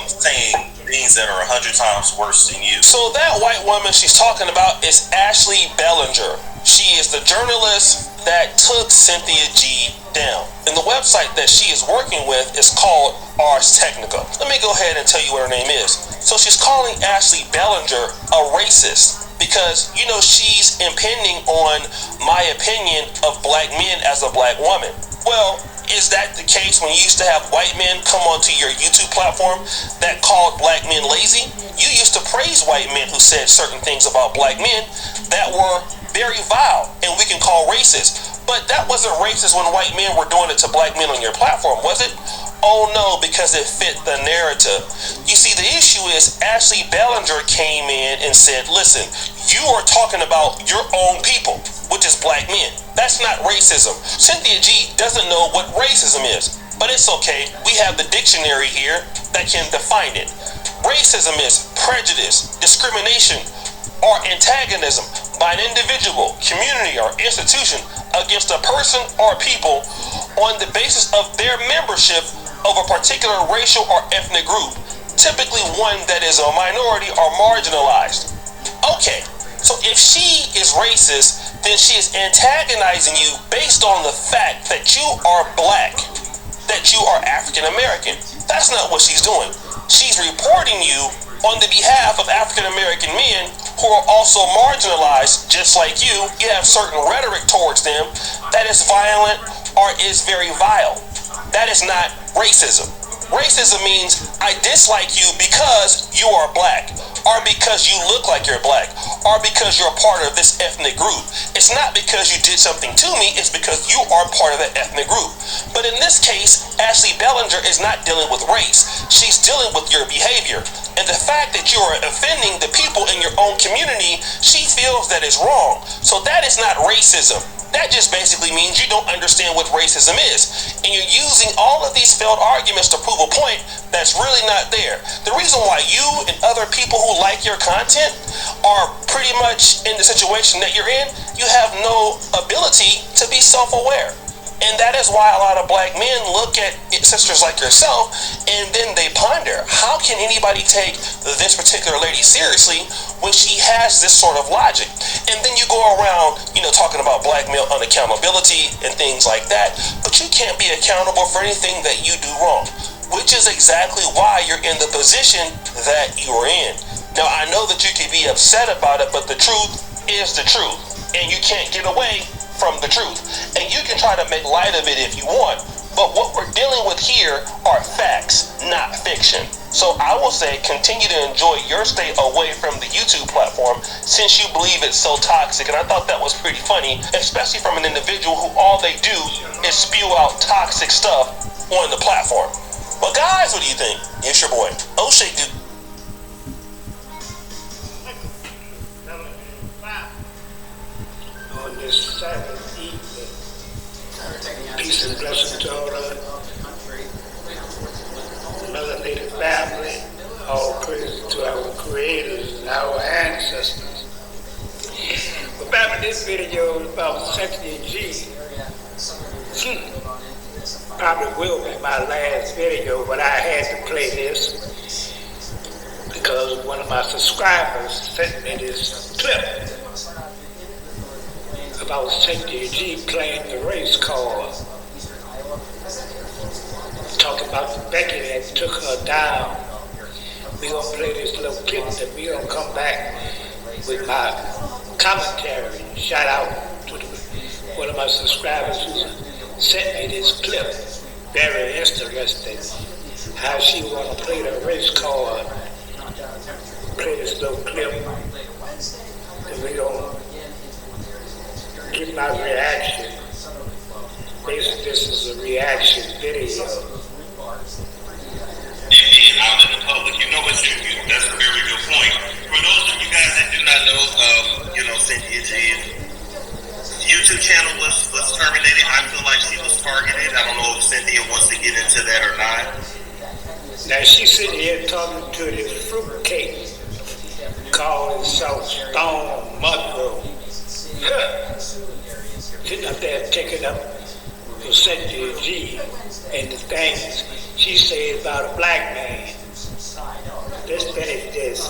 saying things that are 100 times worse than you. So that white woman she's talking about is Ashley Bellinger. She is the journalist that took Cynthia G down. And the website that she is working with is called Ars Technica. Let me go ahead and tell you what her name is. So she's calling Ashley Bellinger a racist because, you know, she's impending on my opinion of black men as a black woman. Well, is that the case when you used to have white men come onto your YouTube platform that called black men lazy? You used to praise white men who said certain things about black men that were very vile and we can call racist. But that wasn't racist when white men were doing it to black men on your platform, was it? Oh no, because it fit the narrative. You see, the issue is Ashley Bellinger came in and said, listen, you are talking about your own people, which is black men. That's not racism. Cynthia G doesn't know what racism is, but it's okay. We have the dictionary here that can define it. Racism is prejudice, discrimination, or antagonism by an individual, community, or institution against a person or people on the basis of their membership of a particular racial or ethnic group, typically one that is a minority or marginalized. Okay, so if she is racist, then she is antagonizing you based on the fact that you are black, that you are African American. That's not what she's doing. She's reporting you on the behalf of African American men who are also marginalized, just like you. You have certain rhetoric towards them that is violent or is very vile. That is not racism. Racism means I dislike you because you are black, or because you look like you're black, or because you're part of this ethnic group. It's not because you did something to me, it's because you are part of that ethnic group. But in this case, Ashley Bellinger is not dealing with race. She's dealing with your behavior. And the fact that you are offending the people in your own community, she feels that is wrong. So that is not racism. That just basically means you don't understand what racism is. And you're using all of these failed arguments to prove a point that's really not there. The reason why you and other people who like your content are pretty much in the situation that you're in, you have no ability to be self-aware. And that is why a lot of black men look at sisters like yourself and then they ponder, how can anybody take this particular lady seriously when she has this sort of logic? And then you go around, talking about black male unaccountability and things like that, but you can't be accountable for anything that you do wrong, which is exactly why you're in the position that you are in. Now, I know that you can be upset about it, but the truth is the truth, and you can't get away from the truth. And you can try to make light of it if you want, but what we're dealing with here are facts, not fiction. So I will say, continue to enjoy your stay away from the YouTube platform since you believe it's so toxic. And I thought that was pretty funny, especially from an individual who all they do is spew out toxic stuff on the platform. But guys, what do you think? It's your boy, O'Shea Duke. On this Sabbath evening, Peace and blessing to all the melanated family. All praise to our creators and our ancestors. But back in this video about Cynthia G. Probably will be my last video, but I had to play this because one of my subscribers sent me this clip about Cynthia G playing the race card, talking about the Becky that took her down. We're going to play this little clip, and we're going to come back with my commentary. Shout out to one of my subscribers who sent me this clip. Very interesting how she want to play the race card. Play this little clip, and we're going to give my reaction. Basically, this is a reaction video. Being out in the public, you know what? That's a very good point. For those of you guys that do not know, Cynthia G, YouTube channel was terminated. I feel like she was targeted. I don't know if Cynthia wants to get into that or not. Now she's sitting here talking to this fruitcake, calling South Stone Mudroom. Sitting up there taking up for Cynthia G and the things she said about a black man. Let's finish this.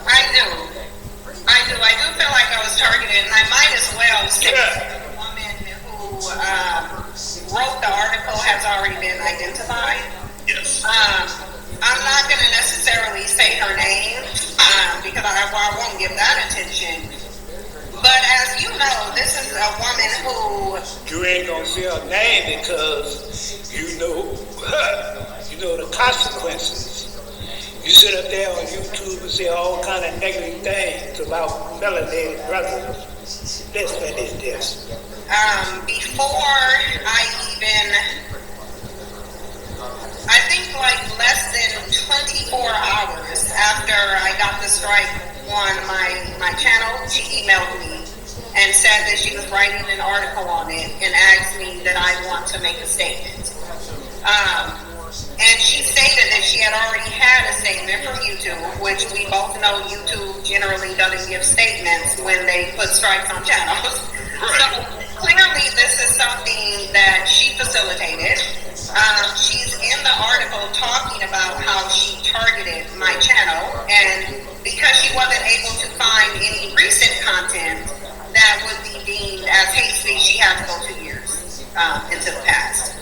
I do feel like I was targeted, and I might as well say the woman who wrote the article has already been identified. Yes. I'm not going to necessarily say her name because I won't give that attention. But as you know, this is a woman who... You ain't going to say her name because you know the consequences. You sit up there on YouTube and say all kind of negative things about melanated brothers. Let's finish this. Before I think like less than 24 hours after I got the strike on my channel, she emailed me and said that she was writing an article on it and asked me that I want to make a statement. And she stated that she had already had a statement from YouTube, which we both know YouTube generally doesn't give statements when they put strikes on channels. So clearly this is something that she facilitated. She's in the article talking about how she targeted my channel, and because she wasn't able to find any recent content that would be deemed as hate speech, she had to go 2 years into the past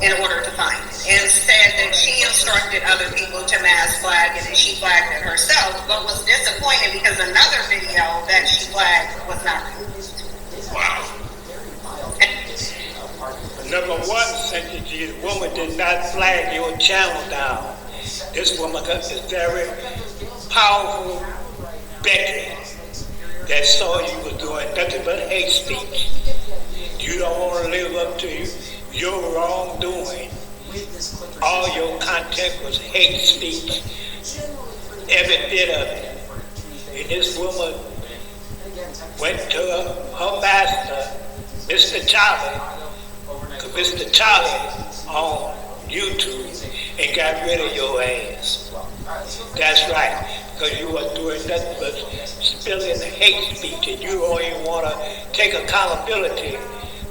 in order to find it, and said that she instructed other people to mass flag it and she flagged it herself, but was disappointed because another video that she flagged was not removed. Wow. Number one, Cynthia G, the woman did not flag your channel down. This woman got this very powerful Becky that saw you were doing nothing but hate speech. You don't want to live up to your wrongdoing. All your content was hate speech. Every bit of it. And this woman went to her master, Mr. Charlie, Mr. Charlie on YouTube, and got rid of your ass. That's right, because you were doing nothing but spilling hate speech, and you don't even want to take accountability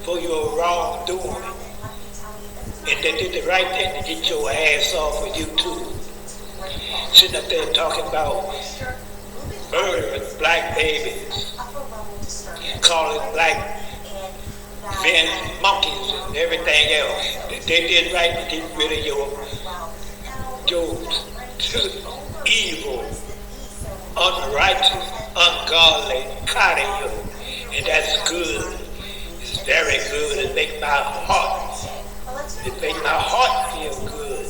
for your wrongdoing. And they did the right thing to get your ass off of YouTube. Sitting up there talking about murdering black babies, calling black men monkeys and everything else. They did right to get rid of your evil, unrighteous, ungodly kind of you. And that's good. It's very good. It makes my heart feel good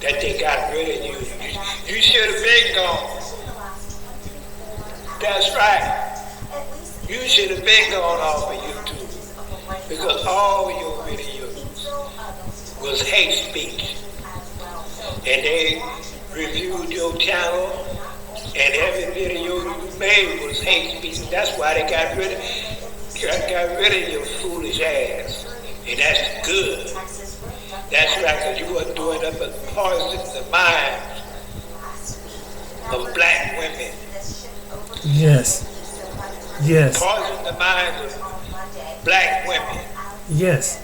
that they got rid of you. You should have been gone. That's right. You should have been gone off of YouTube because all your videos was hate speech. And they reviewed your channel, and every video you made was hate speech. That's why they got rid of got rid of your foolish ass. And that's good. That's right, because you were doing up and poisoning the minds of black women. Yes. Yes. Poisoning the minds of black women. Yes.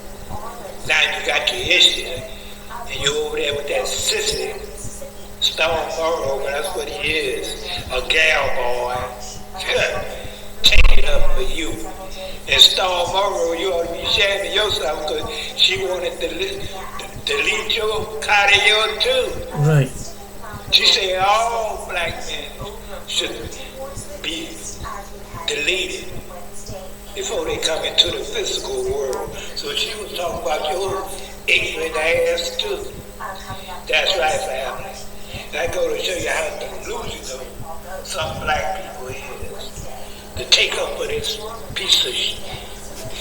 Now you got your issue, and you're over there with that sissy, Stone Morrow, but that's what he is, a gal boy. Take it up for you. And Stone Morrow, you ought to be shaming yourself because she wanted to delete your cardio too. Right. She said all black men should be deleted before they come into the physical world. So she was talking about your ignorant ass too. That's right, family. That go to show you how delusional some black people is. To take up for this piece of shit.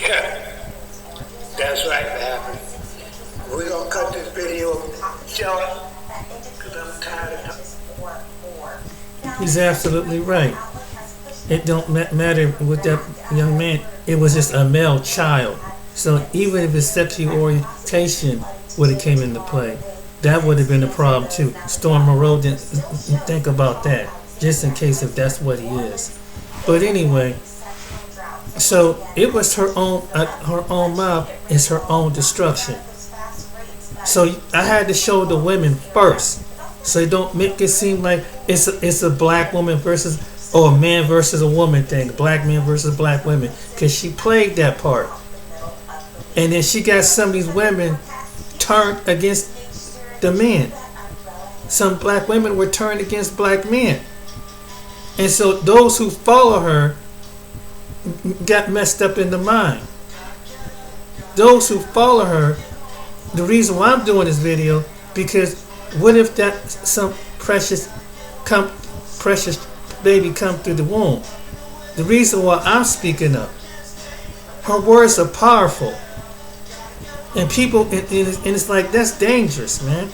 Yeah. That's right, family. We're gonna cut this video short because I'm tired of He's absolutely right. It don't matter with that young man. It was just a male child. So even if his sexual orientation would have came into play, that would have been a problem too. Storm Moreau didn't think about that, just in case if that's what he is. But anyway, so it was her own mouth is her own destruction. So I had to show the women first, so it don't make it seem like it's a black woman versus or a man versus a woman thing, black men versus black women, because she played that part, and then she got some of these women turned against the men. Some black women were turned against black men, and so those who follow her got messed up in the mind. Those who follow her, the reason why I'm doing this video, because what if that some precious baby come through the womb? The reason why I'm speaking up, her words are powerful, and people, and it's like that's dangerous, man.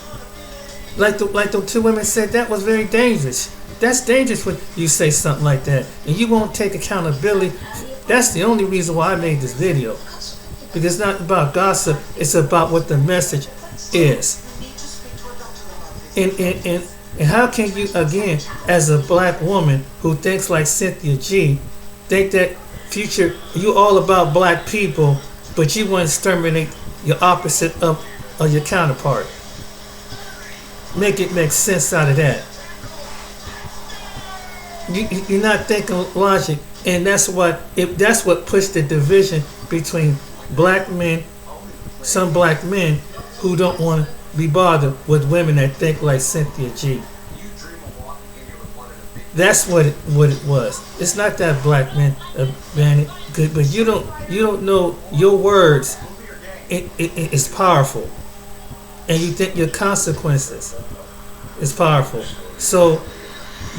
Like the two women said, that was very dangerous. That's dangerous when you say something like that, and you won't take accountability. That's the only reason why I made this video, because it's not about gossip. It's about what the message is. And how can you, again, as a black woman who thinks like Cynthia G, think that future you all about black people, but you want to exterminate your opposite of your counterpart? Make it make sense out of that. You're not thinking logic, and that's what pushed the division between black men, some black men who don't want to be bothered with women that think like Cynthia G. That's what it was. It's not that black men are good, but you don't know your words. It's powerful, and you think your consequences is powerful. So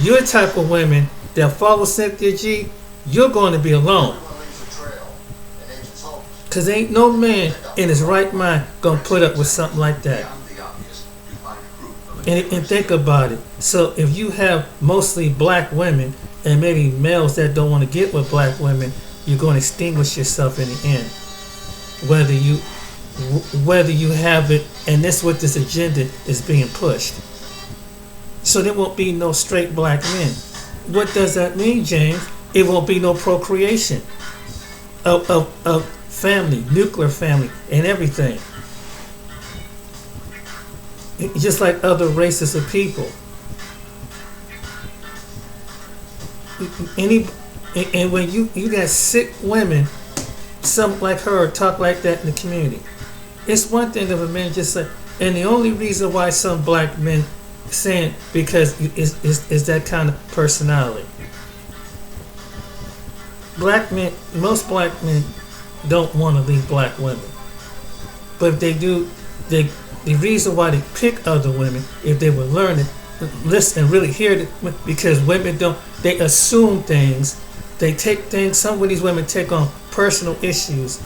you're the type of women that follow Cynthia G, you're going to be alone. Because ain't no man in his right mind going to put up with something like that. And think about it. So if you have mostly black women and maybe males that don't want to get with black women, you're going to extinguish yourself in the end. Whether you have it, and that's what this agenda is being pushed. So there won't be no straight black men. What does that mean, James? It won't be no procreation of family, nuclear family, and everything. Just like other races of people. And when you got sick women, some like her talk like that in the community. It's one thing if a man just say, and the only reason why some black men saying because is that kind of personality. Black men, most black men don't want to leave black women, but if they do, the reason why they pick other women, if they would learn it, listen and really hear it, because women don't, they assume things, they take things, some of these women take on personal issues,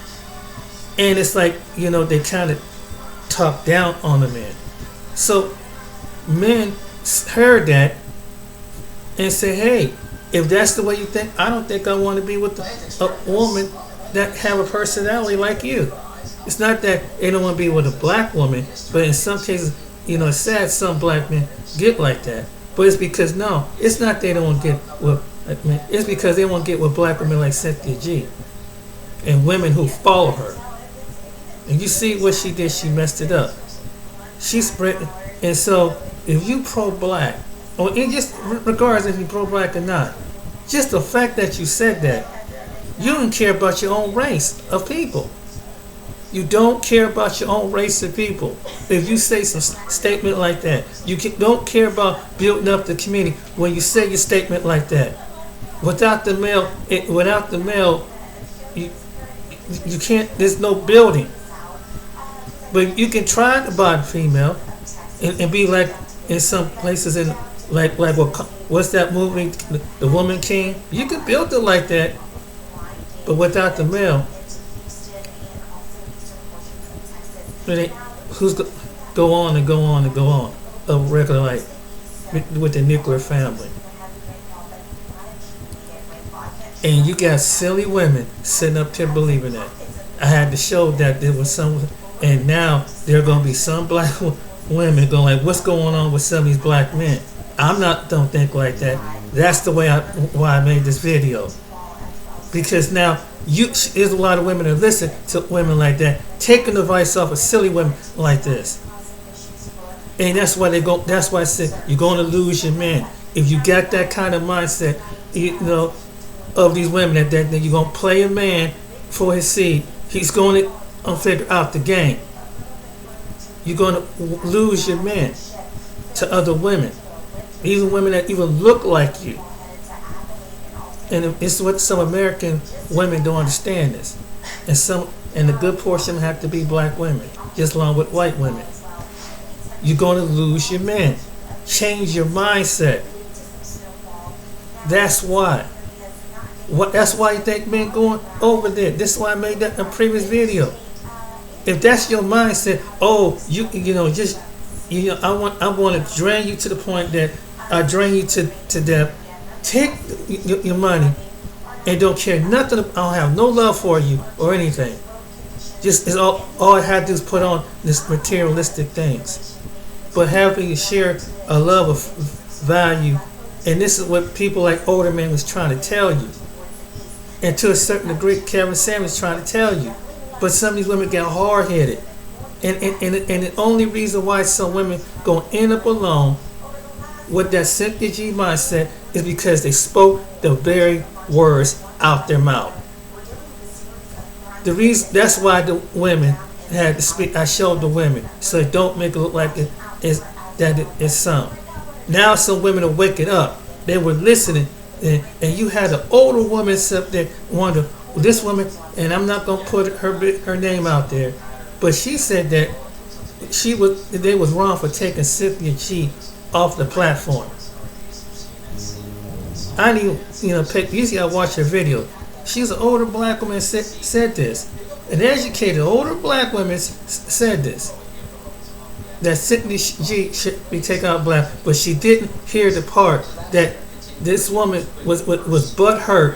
and it's like, they kind of talk down on the man. So men heard that and say, hey, if that's the way you think, I don't think I want to be with a woman that have a personality like you. It's not that they don't want to be with a black woman, but in some cases, it's sad some black men get like that. But it's because it's not they don't want to get with. It's because they want to get with black women like Cynthia G and women who follow her. And you see what she did? She messed it up. She spread, and so if you pro-black, or just regardless if you pro-black or not, just the fact that you said that, you don't care about your own race of people. You don't care about your own race of people. If you say some statement like that, you don't care about building up the community when you say your statement like that. Without the male, you can't. There's no building. But you can try to buy the female, and be like in some places in like what's that movie, The Woman King? You can build it like that, but without the male, who's go on and go on and go on a regular life with the nuclear family. And you got silly women sitting up there believing that. I had to show that there was some, and now there are going to be some black women going like, what's going on with some of these black men? Don't think like that. That's the way why I made this video. Because now there's a lot of women that listen to women like that, taking advice off of silly women like this. And that's why that's why I said you're going to lose your men. If you got that kind of mindset, of these women that you're going to play a man for his seed, he's going to figure out the game. You're going to lose your men to other women, even women that even look like you. And it's what some American women don't understand this. And a good portion have to be black women, just along with white women. You're going to lose your men. Change your mindset. That's why. That's why you think men going over there. This is why I made that in a previous video. If that's your mindset, I want to drain you to the point that I drain you to death. Take your money and don't care nothing. I don't have no love for you or anything. Just it's all I have to do is put on this materialistic things. But having you share a love of value, and this is what people like older men was trying to tell you. And to a certain degree, Kevin Samuels is trying to tell you. But some of these women get hard-headed. And the only reason why some women going to end up alone with that Cynthia G mindset is because they spoke the very words out their mouth. That's why the women had to speak. I showed the women so it don't make it look like it's some. Now some women are waking up. They were listening. And you had an older woman up there wonder, this woman, and I'm not gonna put her name out there, but she said that they was wrong for taking Cynthia G off the platform. I didn't even usually I watch her video. She's an older black woman said this. An educated older black woman said this. That Cynthia G should be taken out black, but she didn't hear the part that this woman was butthurt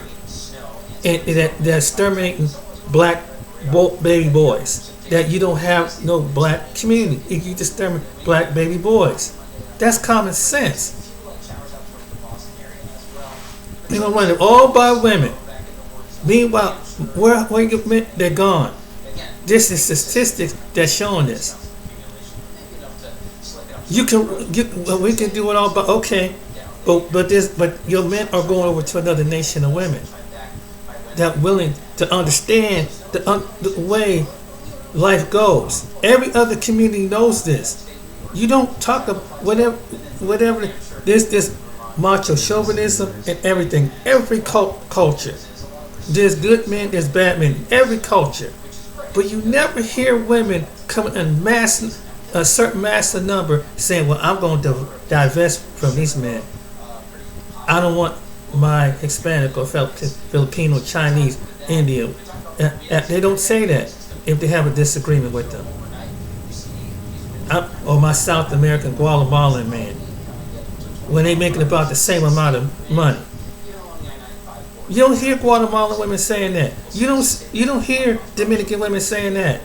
and that exterminating black baby boys. That you don't have no black community if you exterminate black baby boys. That's common sense. Run it all by women. Meanwhile, where they're gone. This is statistics that's showing this. We can do it all, but okay. But your men are going over to another nation of women that willing to understand the way life goes. Every other community knows this. You don't talk about whatever. There's this macho chauvinism and everything. Every culture. There's good men, there's bad men. Every culture. But you never hear women coming in a certain massive number saying, well, I'm going to divest from these men. I don't want my Hispanic or Filipino, Chinese, Indian. They don't say that if they have a disagreement with them. Or my South American Guatemalan man. When they making about the same amount of money. You don't hear Guatemalan women saying that. You don't hear Dominican women saying that.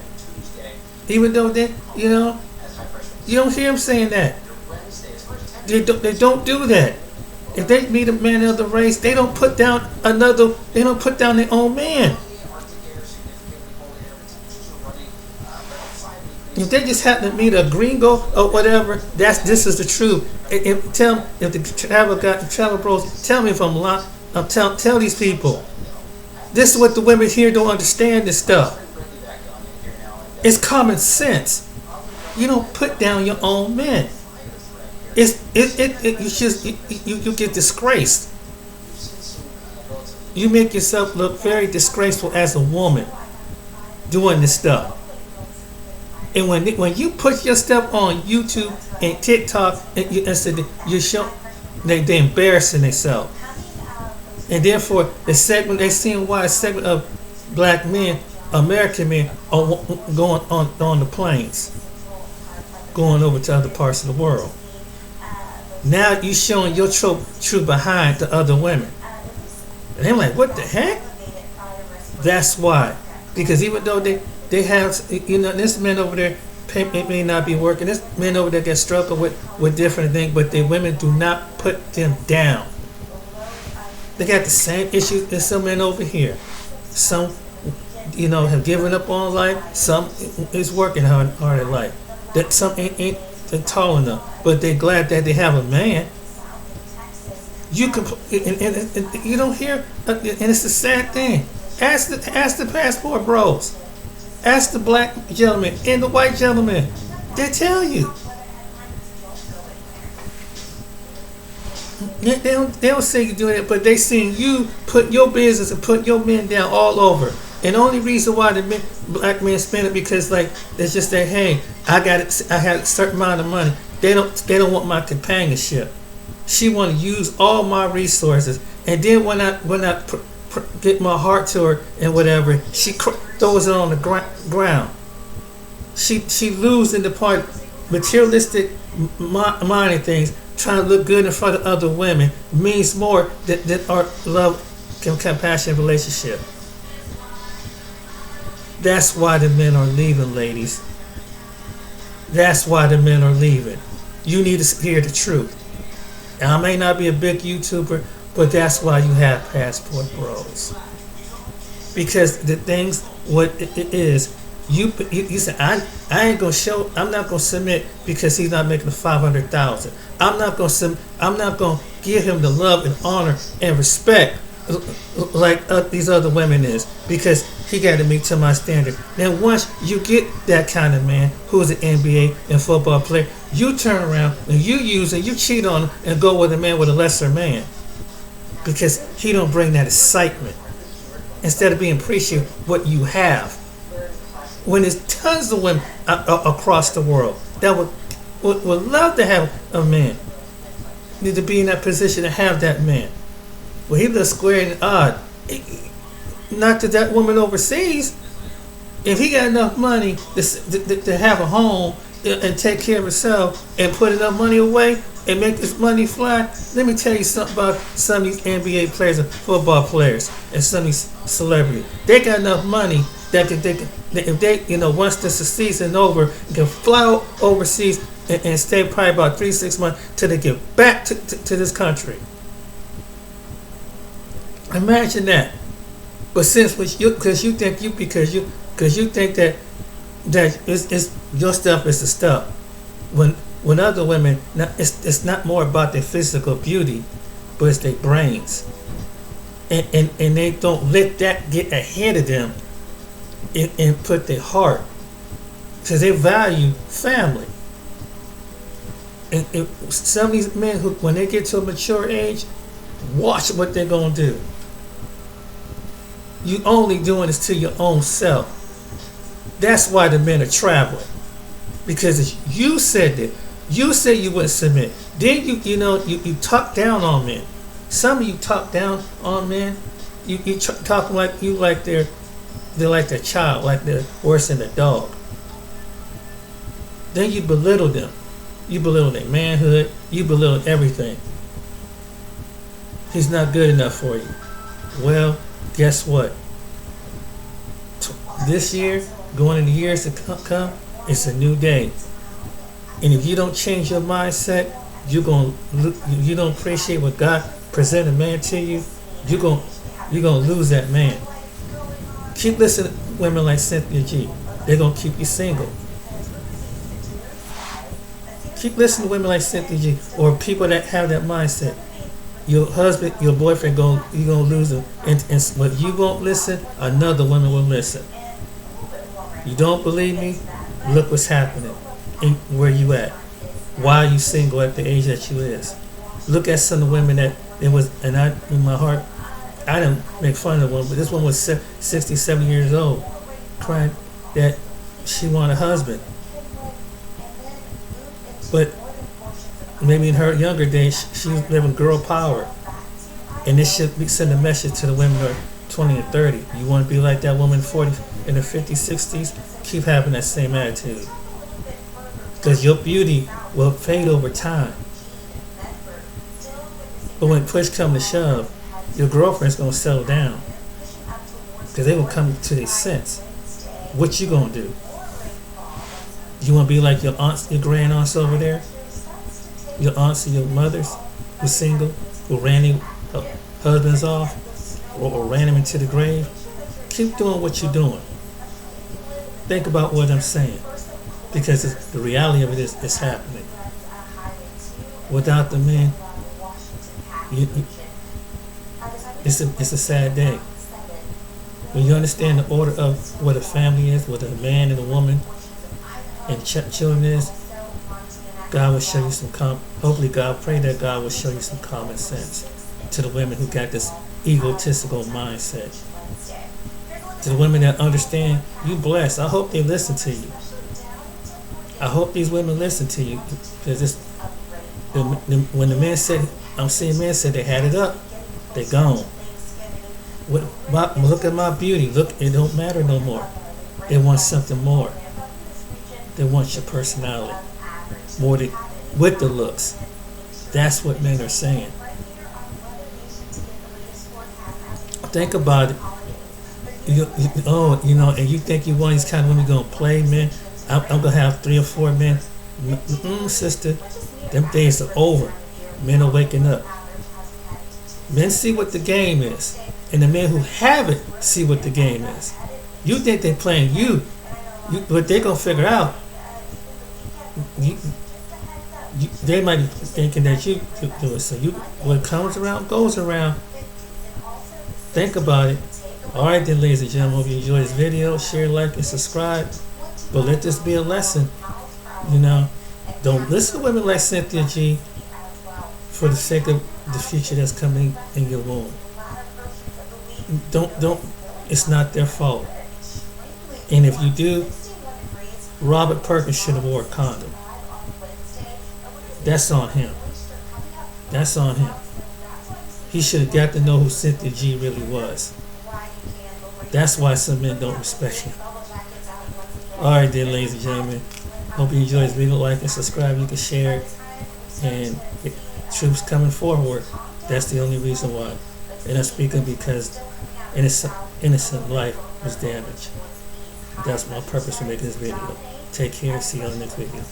Even though they, you don't hear them saying that. They don't do that. If they meet a man of the race, they don't put down their own man. If they just happen to meet a gringo or whatever, this is the truth. If the travel bros, tell me if I'm lying. Tell these people. This is what the women here don't understand. This stuff. It's common sense. You don't put down your own men. You get disgraced. You make yourself look very disgraceful as a woman doing this stuff. And when you put your stuff on YouTube and TikTok, you show they embarrassing themselves, and therefore the segment they seeing why a segment of black men, American men, are going on the planes, going over to other parts of the world. Now you showing your true behind to other women, and they're like, what the heck? That's why, because even though they have, this men over there may not be working. This men over there get struggle with different things, but the women do not put them down. They got the same issues as some men over here. Some, have given up on life. Some is working hard in life. That some ain't tall enough, but they're glad that they have a man. You can, and you don't hear, and it's the sad thing. Ask the passport bros. Ask the black gentleman and the white gentleman. They tell you. They don't say you're doing it, but they seen you put your business and put your men down all over. And the only reason why the black men spend it because it's just that, hey, I had a certain amount of money. They don't want my companionship. She want to use all my resources, and then when I get my heart to her and whatever, she throws it on the ground. She losing the part, materialistic minded things, trying to look good in front of other women means more than our love and compassion relationship. That's why the men are leaving, ladies. That's why the men are leaving. You need to hear the truth. And I may not be a big YouTuber, but that's why you have passport bros. Because the things, what it is, you say, I ain't gonna show, I'm not gonna submit because he's not making $500,000. I'm not gonna give him the love and honor and respect like these other women is, because he got to meet to my standard. Then once you get that kind of man who's an NBA and football player, you turn around and you cheat on him and go with a man with a lesser man, because he don't bring that excitement. Instead of being appreciative what you have, when there's tons of women across the world that would love to have a man, need to be in that position to have that man. Well, he looks square and odd. Not that woman overseas. If he got enough money to have a home and take care of himself and put enough money away and make this money fly, let me tell you something about some of these NBA players and football players and some of these celebrities. They got enough money that if they once this is season over, can fly overseas and stay probably about 3-6 months till they get back to this country. Imagine that. But since because you think that it's your stuff is the stuff, when other women, it's not more about their physical beauty, but it's their brains, and they don't let that get ahead of them, and put their heart, because they value family. And some of these men who, when they get to a mature age, watch what they're gonna do. You only doing this to your own self. That's why the men are traveling. Because you said that. You said you wouldn't submit. Then you talk down on men. Some of you talk down on men. You talk like they're like their child, like they're worse than a dog. Then you belittle them. You belittle their manhood. You belittle everything. He's not good enough for you. Well, guess what? This year, going into years to come, it's a new day. And if you don't change your mindset, you don't appreciate what God presented man to you, you're gonna lose that man. Keep listening to women like Cynthia G. They're gonna keep you single. Keep listening to women like Cynthia G. or people that have that mindset. Your husband, your boyfriend, you're gonna lose him, and when you won't listen, another woman will listen. You don't believe me? Look what's happening. Where you at? Why are you single at the age that you is? Look at some of the women that it was, and I, in my heart, I didn't make fun of one, but this one was 67 years old, crying that she wanted a husband. But maybe in her younger days, she was living girl power. And this should be sending a message to the women who are 20 and 30. You want to be like that woman 40 in her 50s, 60s? Keep having that same attitude. Because your beauty will fade over time. But when push comes to shove, your girlfriend's going to settle down. Because they will come to their sense. What you going to do? You want to be like your aunts, your grand aunts over there? Your aunts and your mothers who's single, who ran their husbands off or ran them into the grave? Keep doing what you're doing. Think about what I'm saying. Because the reality of it is it's happening. Without the men, it's a sad day. When you understand the order of what a family is, what a man and a woman and children is, God will show you hopefully pray that God will show you some common sense to the women who got this egotistical mindset. To the women that understand, you blessed. I hope they listen to you. I hope these women listen to you. Because when the men said, I'm seeing men say they had it up, they gone. Look at my beauty. Look, it don't matter no more. They want something more. They want your personality. More with the looks. That's what men are saying. Think about it. And you think you want these kind of women going to play, men? I'm going to have 3 or 4 men. Sister, them days are over. Men are waking up. Men see what the game is. And the men who have it see what the game is. You think they're playing you, but they're going to figure out. They might be thinking that you do it. So what comes around goes around. Think about it. Alright then, ladies and gentlemen, hope you enjoy this video. Share, like, and subscribe. But let this be a lesson. Don't listen to women like Cynthia G for the sake of the future that's coming in your womb. Don't. It's not their fault. And if you do, Robert Perkins should have wore a condom. That's on him. That's on him. He should have got to know who Cynthia G really was. That's why some men don't respect him. Alright then, ladies and gentlemen. Hope you enjoy this video. Like and subscribe. You can share it. And troops coming forward. That's the only reason why. And I'm speaking because innocent life was damaged. That's my purpose for making this video. Take care. See you on the next video.